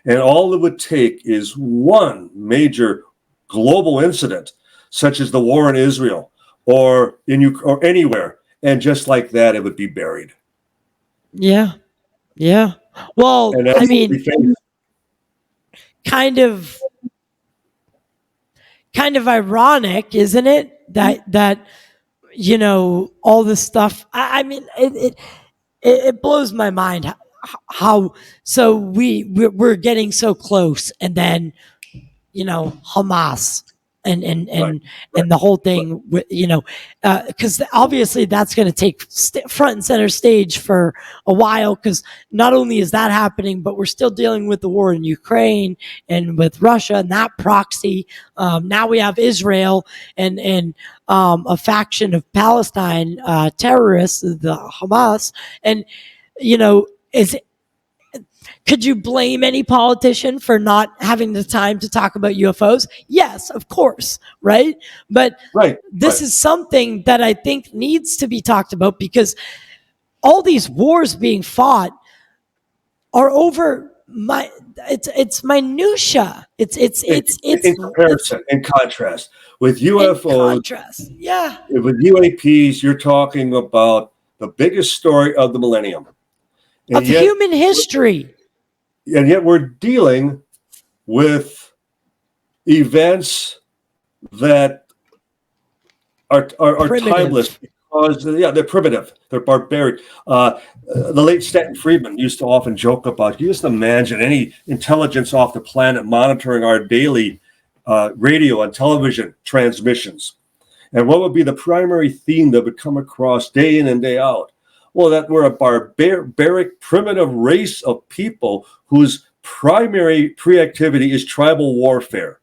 And all it would take is one major global incident, such as the war in Israel or or anywhere. And just like that, it would be buried. Yeah. Yeah. Well, I mean, kind of ironic, isn't it? That all this stuff. I mean, it blows my mind how so we're getting so close, and then Hamas and the whole thing, because obviously that's going to take front and center stage for a while, because not only is that happening, but we're still dealing with the war in Ukraine and with Russia and that proxy. Now we have Israel and a faction of Palestine terrorists, the Hamas, and could you blame any politician for not having the time to talk about UFOs? Yes, of course, right? But this is something that I think needs to be talked about, because all these wars being fought are over it's minutia. It's in comparison, in contrast with UFOs. With UAPs, you're talking about the biggest story of the millennium. Of human history. And yet we're dealing with events that are timeless, because they're primitive, they're barbaric. The late Stanton Friedman used to often joke about, you just imagine any intelligence off the planet monitoring our daily radio and television transmissions, and what would be the primary theme that would come across day in and day out? Well, that we're a barbaric, primitive race of people whose primary pre-activity is tribal warfare.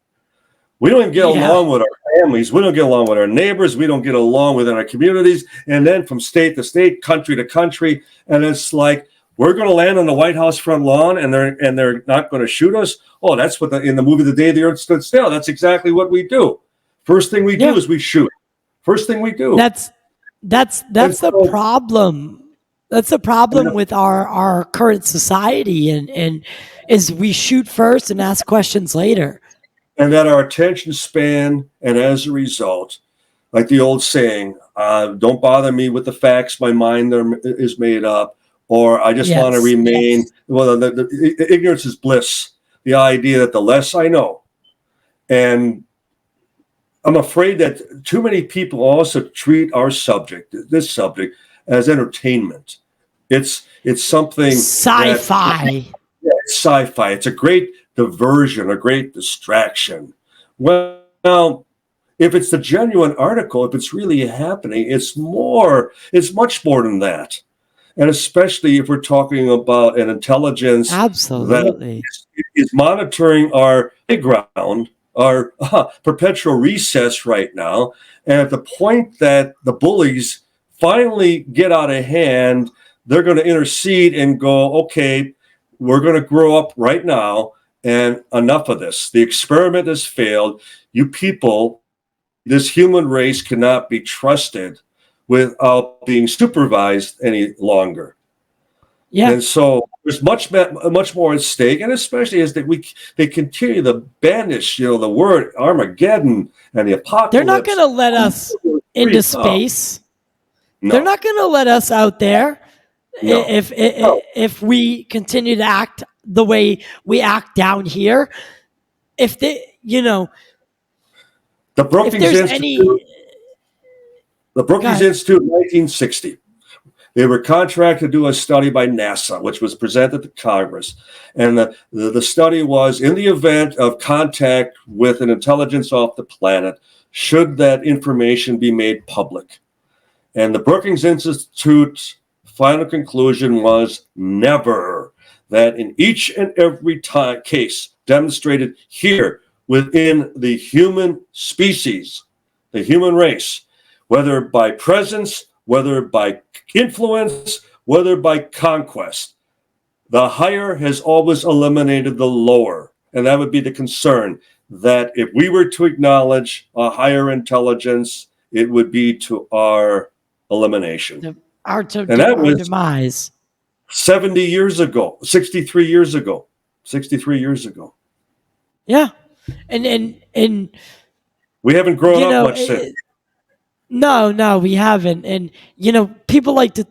We don't even get along with our families. We don't get along with our neighbors. We don't get along within our communities. And then from state to state, country to country, and it's like, we're going to land on the White House front lawn, and they're not going to shoot us. Oh, that's what in the movie The Day the Earth Stood Still, that's exactly what we do. First thing we do is we shoot. First thing we do. That's the problem. That's the problem with our current society, and is we shoot first and ask questions later. And that our attention span, and as a result, like the old saying, don't bother me with the facts, my mind is made up, or I just want to remain, well, the ignorance is bliss. The idea that the less I know. And I'm afraid that too many people also treat this subject, as entertainment. It's something sci-fi. It's sci-fi. It's a great diversion, a great distraction. Well, if it's the genuine article, if it's really happening, it's much more than that. And especially if we're talking about an intelligence that is monitoring our playground, our perpetual recess right now. And at the point that the bullies finally get out of hand, they're going to intercede and go, okay, we're going to grow up right now, and enough of this. The experiment has failed. You people, this human race cannot be trusted without being supervised any longer. Yeah. And so there's much more at stake, and especially as they continue to banish, the word Armageddon and the apocalypse. They're not going to let us into space. No. They're not going to let us out there. No. If we continue to act the way we act down here. If they, the Brookings Institute. The Brookings Institute in 1960. They were contracted to do a study by NASA, which was presented to Congress. And the study was, in the event of contact with an intelligence off the planet, should that information be made public? And the Brookings Institute's final conclusion was never. That in each and every case demonstrated here within the human species, the human race, whether by presence, whether by influence, whether by conquest, the higher has always eliminated the lower. And that would be the concern, that if we were to acknowledge a higher intelligence, it would be to our elimination. Our demise. 70 years ago, 63 years ago. Yeah. And we haven't grown up much since. No, we haven't. And, people like to,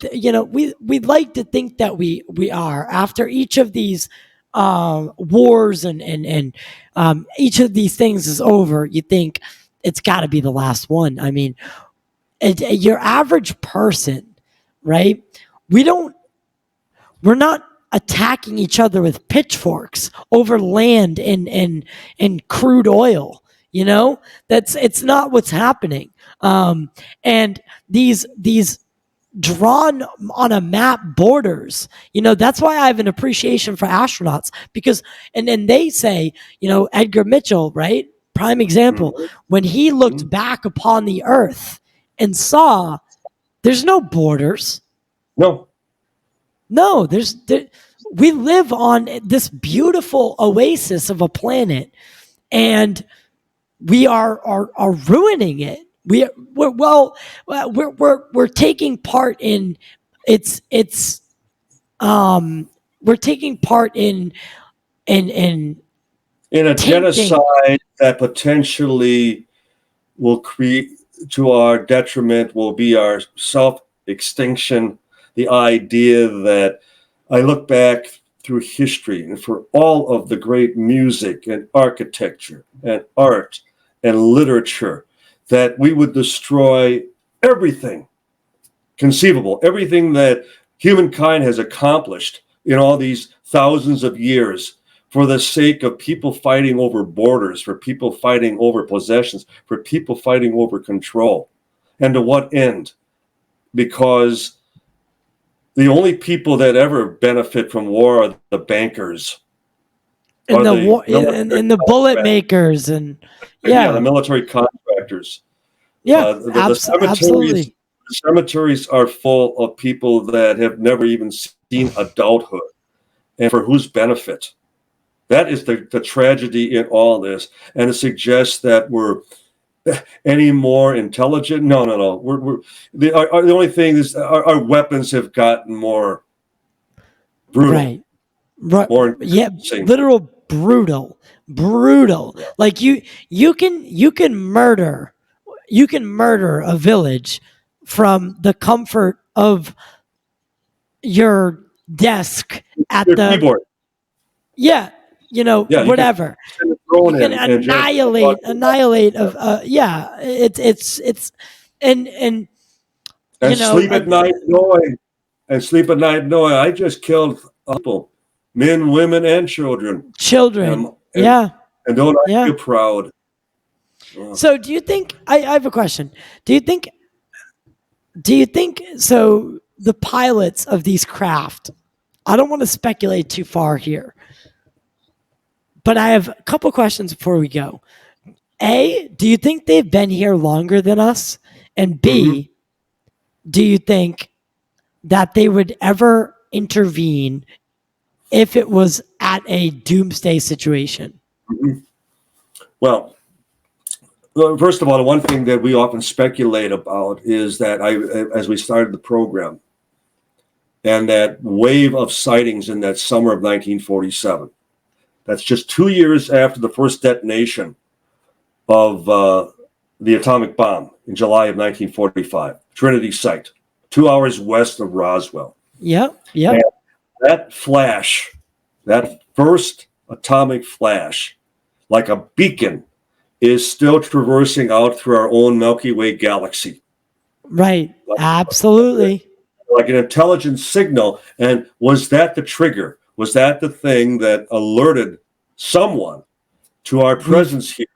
we'd like to think that we are. After each of these wars and each of these things is over, you think it's got to be the last one. I mean, your average person, right? We're not attacking each other with pitchforks over land and crude oil. It's not what's happening. And these drawn on a map borders, that's why I have an appreciation for astronauts, because, and then they say, Edgar Mitchell, right? Prime example, when he looked back upon the earth and saw there's no borders. No, we live on this beautiful oasis of a planet, and we are ruining it. We're taking part in we're taking part in a genocide that potentially will create, to our detriment, will be our self-extinction. The idea that I look back through history, and for all of the great music and architecture and art and literature, that we would destroy everything conceivable, everything that humankind has accomplished in all these thousands of years, for the sake of people fighting over borders, for people fighting over possessions, for people fighting over control. And to what end? Because the only people that ever benefit from war are the bankers. And the bullet makers, and the military contractors. Absolutely. The cemeteries are full of people that have never even seen adulthood, and for whose benefit? That is the tragedy in all this. And it suggests that we're any more intelligent. No. We're the only thing is our weapons have gotten more brutal. Right. More literal brutal. Yeah. Like you can murder a village from the comfort of your desk at the keyboard. Whatever. You can annihilate it's and sleep at night knowing I just killed people, men, women, and children. And don't I feel proud? So do you think, I have a question. Do you think so the pilots of these craft, I don't want to speculate too far here, but I have a couple questions before we go. A, do you think they've been here longer than us? And B, do you think that they would ever intervene if it was at a doomsday situation? Well, first of all, the one thing that we often speculate about is that as we started the program, and that wave of sightings in that summer of 1947, that's just 2 years after the first detonation of the atomic bomb in July of 1945, Trinity Site, 2 hours west of Roswell. Yep. And that flash, that first atomic flash, like a beacon, is still traversing out through our own Milky Way galaxy. Right. Absolutely. Like an intelligent signal. And was that the trigger? Was that the thing that alerted someone to our presence here?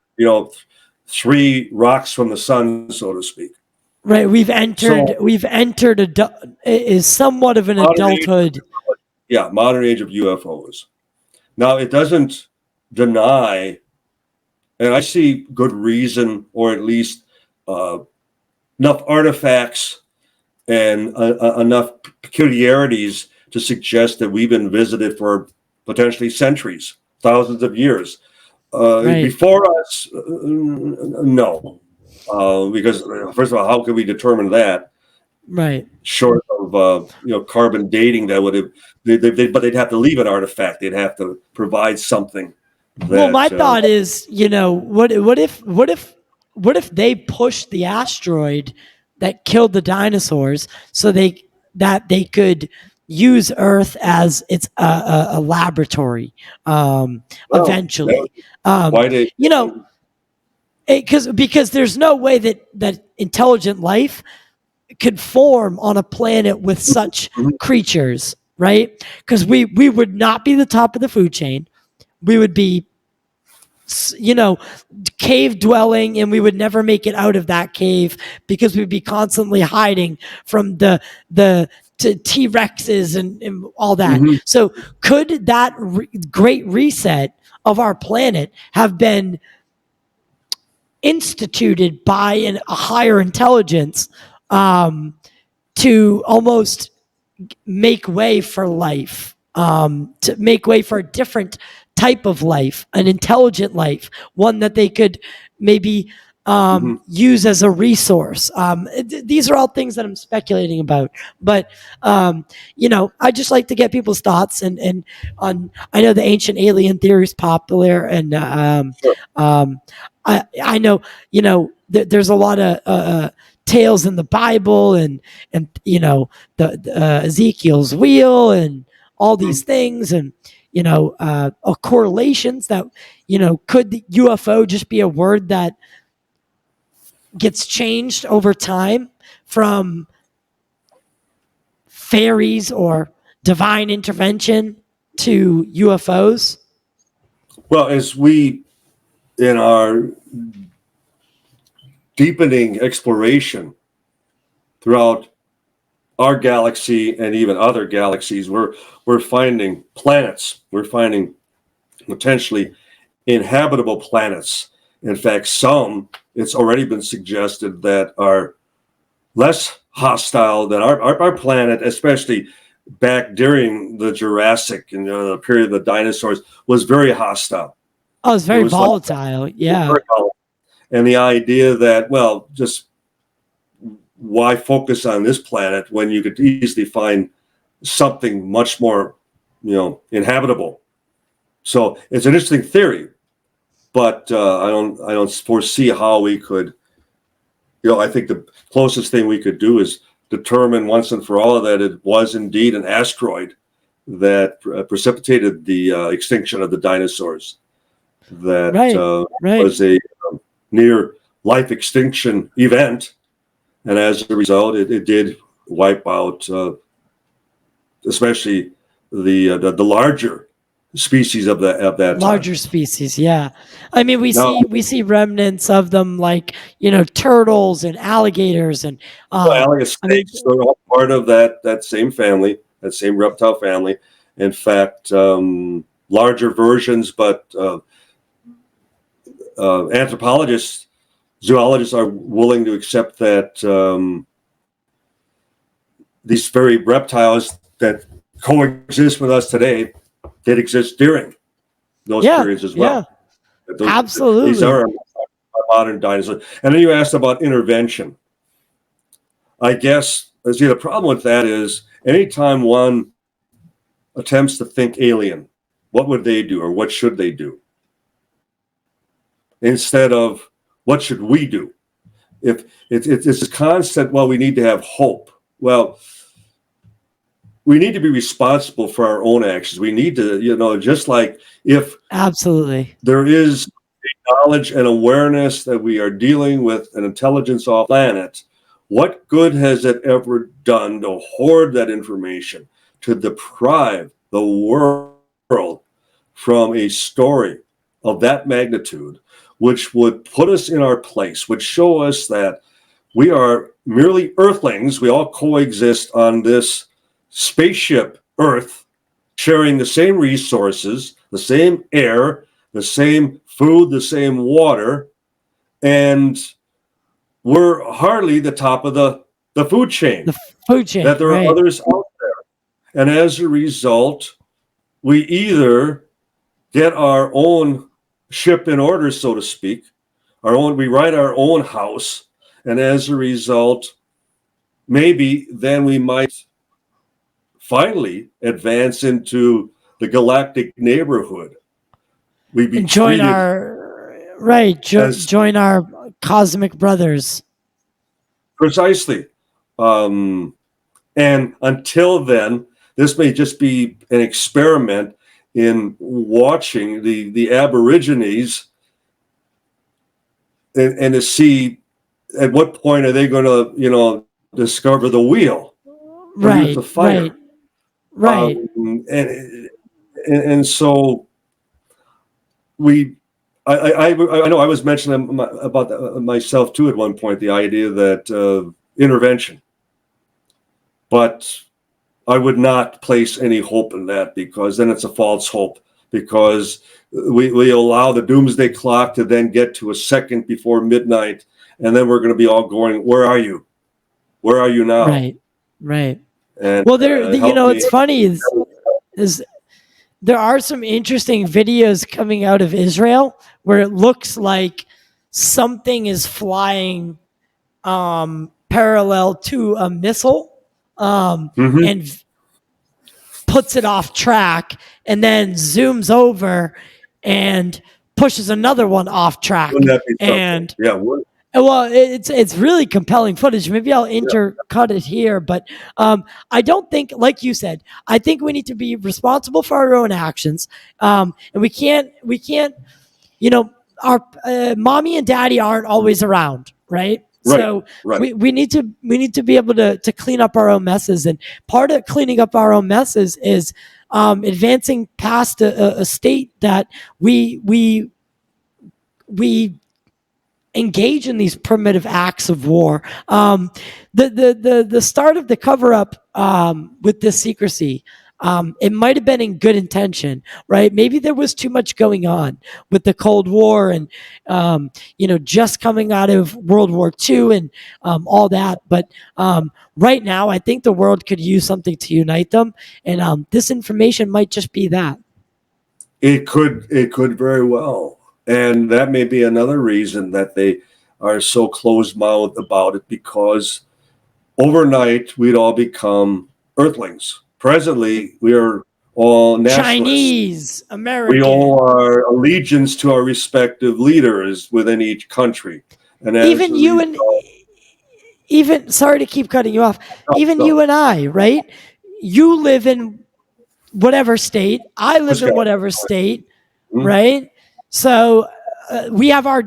3 rocks from the sun, so to speak. Right. We've entered is somewhat of an adulthood. Modern age of UFOs. Now, it doesn't deny, and I see good reason, or at least enough artifacts and enough peculiarities to suggest that we've been visited for potentially centuries, thousands of years. Before us, no. Because, first of all, how could we determine that? Right. Short of carbon dating, that would have, but they'd have to leave an artifact. They'd have to provide something. Well, my thought is, what if they pushed the asteroid that killed the dinosaurs so that they could use Earth as its a laboratory eventually. Because there's no way that intelligent life could form on a planet with such creatures, right? Because we would not be the top of the food chain. We would be, cave dwelling, and we would never make it out of that cave because we'd be constantly hiding from the T-Rexes and all that. So could that great reset of our planet have been instituted by a higher intelligence to almost make way for life, to make way for a different type of life, an intelligent life, one that they could maybe use as a resource? These are all things that I'm speculating about, but I just like to get people's thoughts and on. I know the ancient alien theory is popular, and I know there's a lot of tales in the Bible, and the Ezekiel's wheel and all these things, and correlations that could the UFO just be a word that gets changed over time from fairies or divine intervention to UFOs? Well, as we, in our deepening exploration throughout our galaxy and even other galaxies, we're finding planets. We're finding potentially inhabitable planets. In fact, some, it's already been suggested, that are less hostile than our planet, especially back during the Jurassic and the period of the dinosaurs, was very hostile. Oh, it's very volatile. Yeah. And the idea that, well, just why focus on this planet when you could easily find something much more, inhabitable? So it's an interesting theory, but I don't foresee how we could. I think the closest thing we could do is determine once and for all that it was indeed an asteroid that precipitated the extinction of the dinosaurs. That was a near life extinction event, and as a result, it did wipe out, especially the larger species of that larger time. Species. Yeah, I mean, we see remnants of them, like turtles and alligators and snakes are all part of that same family, that same reptile family. In fact, larger versions, but anthropologists, zoologists are willing to accept that these very reptiles that coexist with us today did exist during those periods as well. Absolutely. These are modern dinosaurs. And then you asked about intervention. I guess, see, the problem with that is anytime one attempts to think alien, what would they do or what should they do? Instead of what should we do? If it's this constant, well, we need to have hope. Well, we need to be responsible for our own actions. We need to, just like if absolutely there is knowledge and awareness that we are dealing with an intelligence off planet, what good has it ever done to hoard that information, to deprive the world from a story of that magnitude, which would put us in our place, would show us that we are merely earthlings. We all coexist on this spaceship Earth, sharing the same resources, the same air, the same food, the same water, and we're hardly the top of the food chain. The food chain. That there are others out there. And as a result, we either get our own ship in order, so to speak, we write our own house, and as a result, maybe then we might finally advance into the galactic neighborhood. We be join join our cosmic brothers. Precisely. And until then, this may just be an experiment in watching the Aborigines and to see at what point are they going to, discover the wheel, right? The fire, right. And so I know I was mentioning about myself too at one point, the idea that intervention, but I would not place any hope in that, because then it's a false hope, because we allow the doomsday clock to then get to a second before midnight, and then we're going to be all going, where are you? Where are you now? Right. And, well, it's funny is there are some interesting videos coming out of Israel where it looks like something is flying parallel to a missile and puts it off track, and then zooms over and pushes another one off track. And well, it's really compelling footage. Maybe I'll intercut it here, but I don't think, like you said, I think we need to be responsible for our own actions, and we can't, our mommy and daddy aren't always around, right? So we need to be able to clean up our own messes, and part of cleaning up our own messes is advancing past a state that we engage in these primitive acts of war. The start of the cover up with this secrecy, it might have been in good intention, right? Maybe there was too much going on with the Cold War and, just coming out of World War II and all that. But right now, I think the world could use something to unite them. And this information might just be that. It could very well. And that may be another reason that they are so closed-mouthed about it, because overnight we'd all become Earthlings. Presently, we are all nationalists. Chinese, American. We all are allegiance to our respective leaders within each country. And even you and even, sorry to keep cutting you off, you and I, right? You live in whatever state. I live in whatever state, right? So we have our,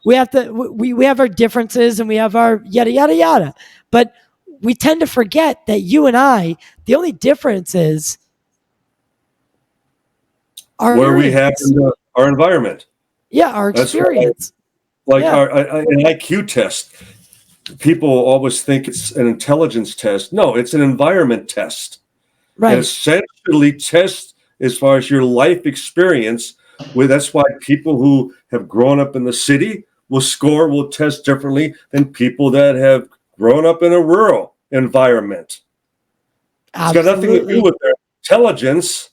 we have our differences, and we have our yada, yada, yada. But we tend to forget that you and I, the only difference is where we have our environment. Yeah, our experience. Right. An IQ test. People always think it's an intelligence test. No, it's an environment test. Right. It essentially tests as far as your life experience. That's why people who have grown up in the city will test differently than people that have grown up in a rural environment. It's got nothing to do with their intelligence.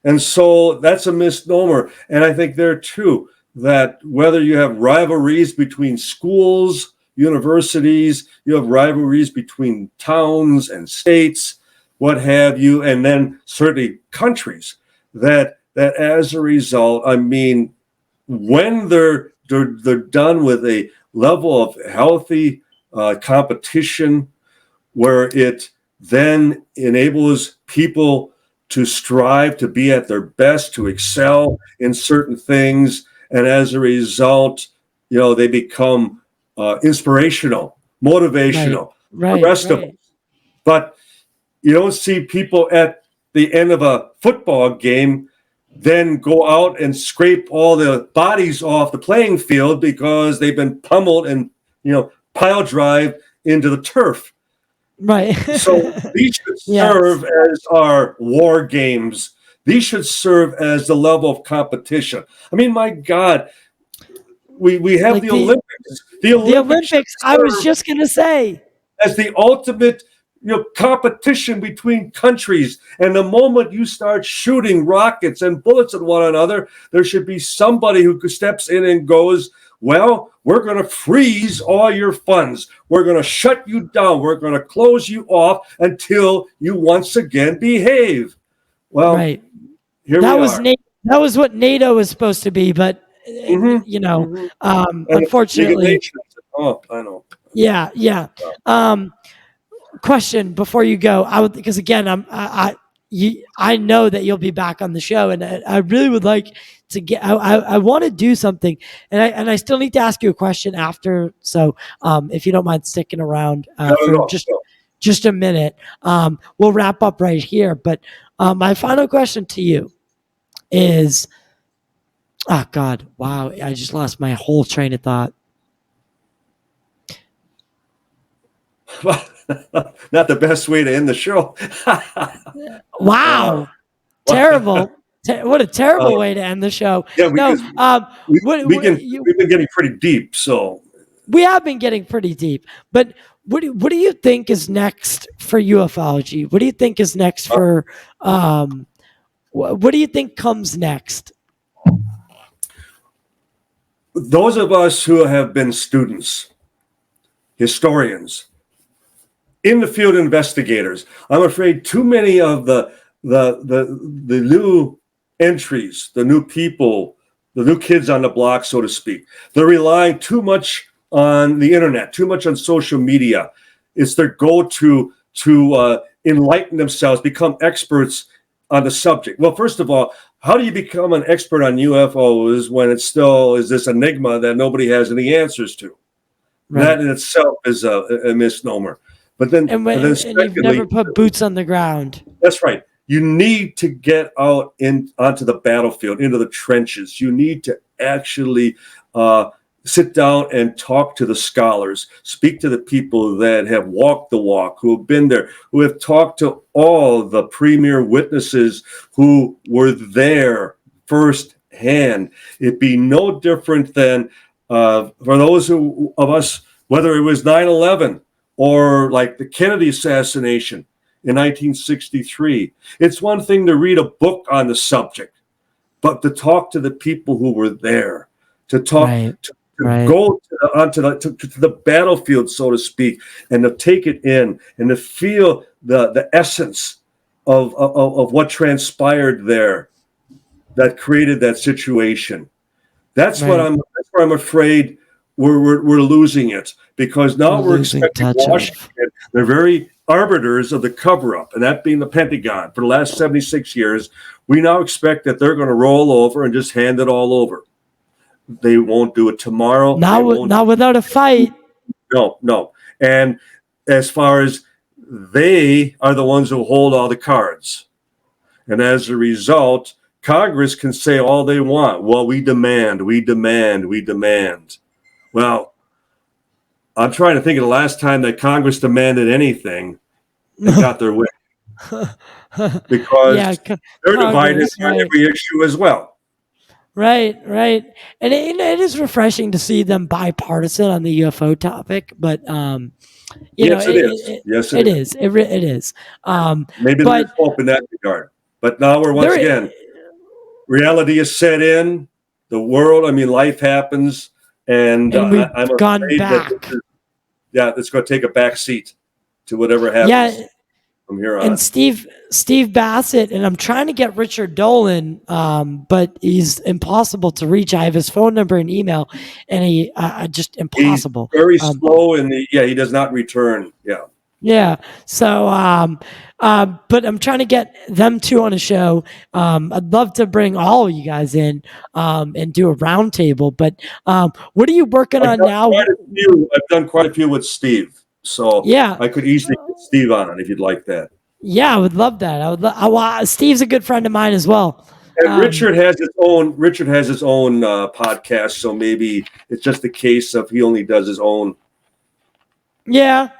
And so that's a misnomer. And I think there too, that whether you have rivalries between schools, universities, you have rivalries between towns and states, what have you, and then certainly countries, that as a result, I mean, when they're done with a level of healthy competition where it then enables people to strive to be at their best, to excel in certain things, and as a result, they become inspirational, motivational, the rest of us. But you don't see people at the end of a football game then go out and scrape all the bodies off the playing field because they've been pummeled and pile drive into the turf. Right. So these should serve as our war games. These should serve as the level of competition. I mean, my God, we have like the Olympics. The Olympics, I was just going to say. As the ultimate competition between countries. And the moment you start shooting rockets and bullets at one another, there should be somebody who steps in and goes, well, we're going to freeze all your funds. We're going to shut you down. We're going to close you off until you once again behave. Well, here we are. That was what NATO was supposed to be, but unfortunately. Oh, I know. Yeah. Question before you go, because again, I know that you'll be back on the show, and I really would like to get. I want to do something, and I still need to ask you a question after. So, if you don't mind sticking around just a minute, we'll wrap up right here. But my final question to you is, oh God, wow! I just lost my whole train of thought. Not the best way to end the show. Wow. Terrible. What a terrible way to end the show. Yeah, we've been getting pretty deep. So we have been getting pretty deep. But what do you think is next for ufology? What do you think is next for what do you think comes next? Those of us who have been students, historians, in the field investigators, I'm afraid too many of the new entries, the new people, the new kids on the block, so to speak, they're relying too much on the internet, too much on social media. It's their go-to to enlighten themselves, become experts on the subject. Well, first of all, how do you become an expert on UFOs when it still is this enigma that nobody has any answers to? Right. That in itself is a misnomer. But then, and you've never put boots on the ground. That's right. You need to get out onto the battlefield, into the trenches. You need to actually sit down and talk to the scholars, speak to the people that have walked the walk, who have been there, who have talked to all the premier witnesses who were there firsthand. It'd be no different than for those of us, whether it was 9/11, or like the Kennedy assassination in 1963. It's one thing to read a book on the subject, but to talk to the people who were there, to talk, to go onto the battlefield, so to speak, and to take it in and to feel the essence of what transpired there that created that situation. That's where I'm afraid we're losing it, because now we're expecting Washington. They're very arbiters of the cover-up, and that being the Pentagon. For the last 76 years, we now expect that they're going to roll over and just hand it all over. They won't do it tomorrow. Not without a fight. No. And as far as they are the ones who hold all the cards. And as a result, Congress can say all they want. Well, we demand. Well, I'm trying to think of the last time that Congress demanded anything and got their way. Because they're divided on every issue as well. Right, right, and it is refreshing to see them bipartisan on the UFO topic. But Yes, it is. Yes, it it is. is. It is. Maybe there's But hope in that regard. But now we're once there, again, reality is set in. The world, I mean, life happens, and and we've I'm gone afraid that back. it's going to take a back seat to whatever Yeah, happens from here and on. Steve Bassett, and I'm trying to get Richard Dolan, but he's impossible to reach. I have his phone number and email, and he just He's impossible. very slow, and he does not return. Yeah. Yeah. So, but I'm trying to get them two on a show. I'd love to bring all of you guys in and do a roundtable. But what are you working on now? I've done quite a few with Steve, so Yeah. I could easily get Steve on if you'd like that. Yeah, I would love that. Steve's a good friend of mine as well. And Richard has his own. Podcast, so maybe it's just a case of he only does his own. Yeah.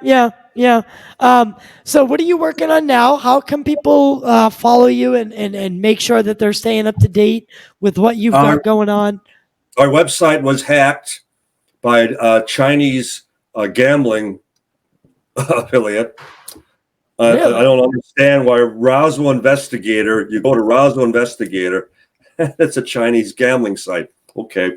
So what are you working on now? How can people follow you and make sure that they're staying up to date with what you've got going on? Our website was hacked by a Chinese gambling affiliate. Really? I don't understand why Roswell Investigator. You go to Roswell Investigator, it's a Chinese gambling site. Okay,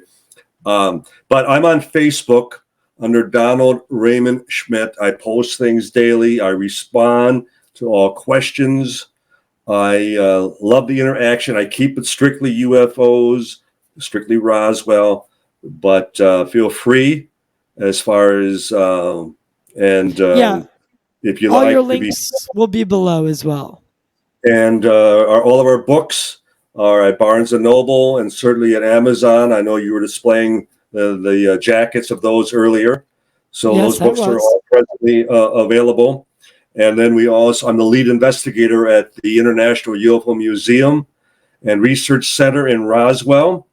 but I'm on Facebook under Donald Raymond Schmitt. I post things daily. I respond to all questions. I love the interaction. I keep it strictly UFOs, strictly Roswell, but feel free as far as if you all like your to be, links will be below as well. and all of our books are at Barnes and Noble and certainly at Amazon. I know you were displaying the jackets of those earlier, so Yes, those books are all presently available. And then I'm the lead investigator at the International UFO Museum and Research Center in Roswell,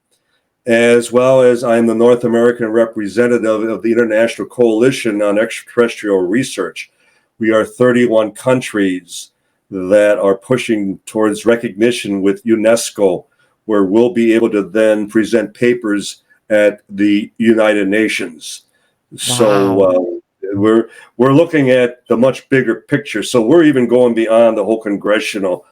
as well as I'm the North American representative of the International Coalition on Extraterrestrial Research. We are 31 countries that are pushing towards recognition with UNESCO, where we'll be able to then present papers at the United Nations. Wow. So we're looking at the much bigger picture. So we're even going beyond the whole congressional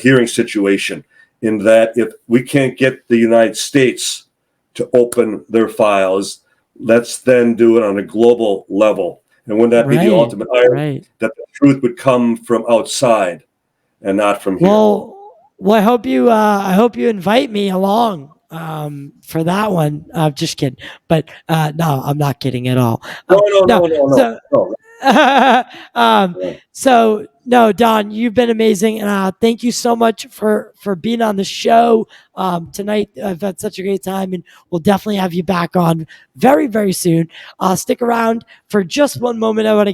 hearing situation, in that if we can't get the United States to open their files, let's then do it on a global level. And wouldn't that be the ultimate irony, that the truth would come from outside and not from here? Well, I hope you invite me along for that one. I'm just kidding, but no, I'm not kidding at all. No. So no, Don, you've been amazing, and thank you so much for being on the show tonight. I've had such a great time, and we'll definitely have you back on very, very soon. Stick around for just one moment. I want to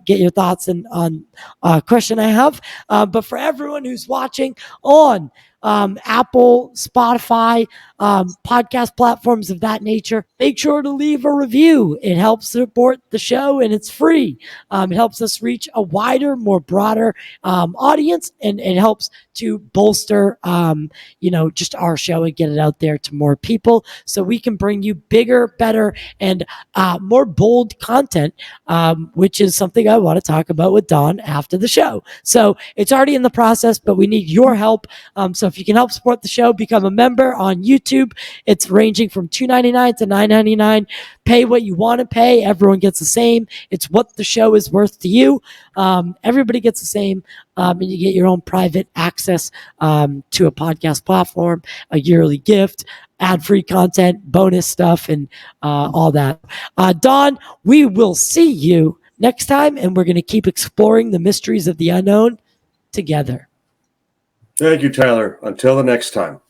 get your thoughts on a question I have. But for everyone who's watching on Apple, Spotify, podcast platforms of that nature, make sure to leave a review. It helps support the show, and it's free. It helps us reach a wider, more broader audience, and it helps to bolster, just our show and get it out there to more people, so we can bring you bigger, better, and more bold content, which is something I want to talk about with Don after the show. So it's already in the process, but we need your help. So if you can help support the show, become a member on YouTube. It's ranging from $2.99 to $9.99. Pay what you want to pay. Everyone gets the same. It's what the show is worth to you. Everybody gets the same, and you get your own private access to a podcast platform, a yearly gift, ad-free content, bonus stuff, and all that. Don, we will see you next time, and we're going to keep exploring the mysteries of the unknown together. Thank you, Tyler. Until the next time.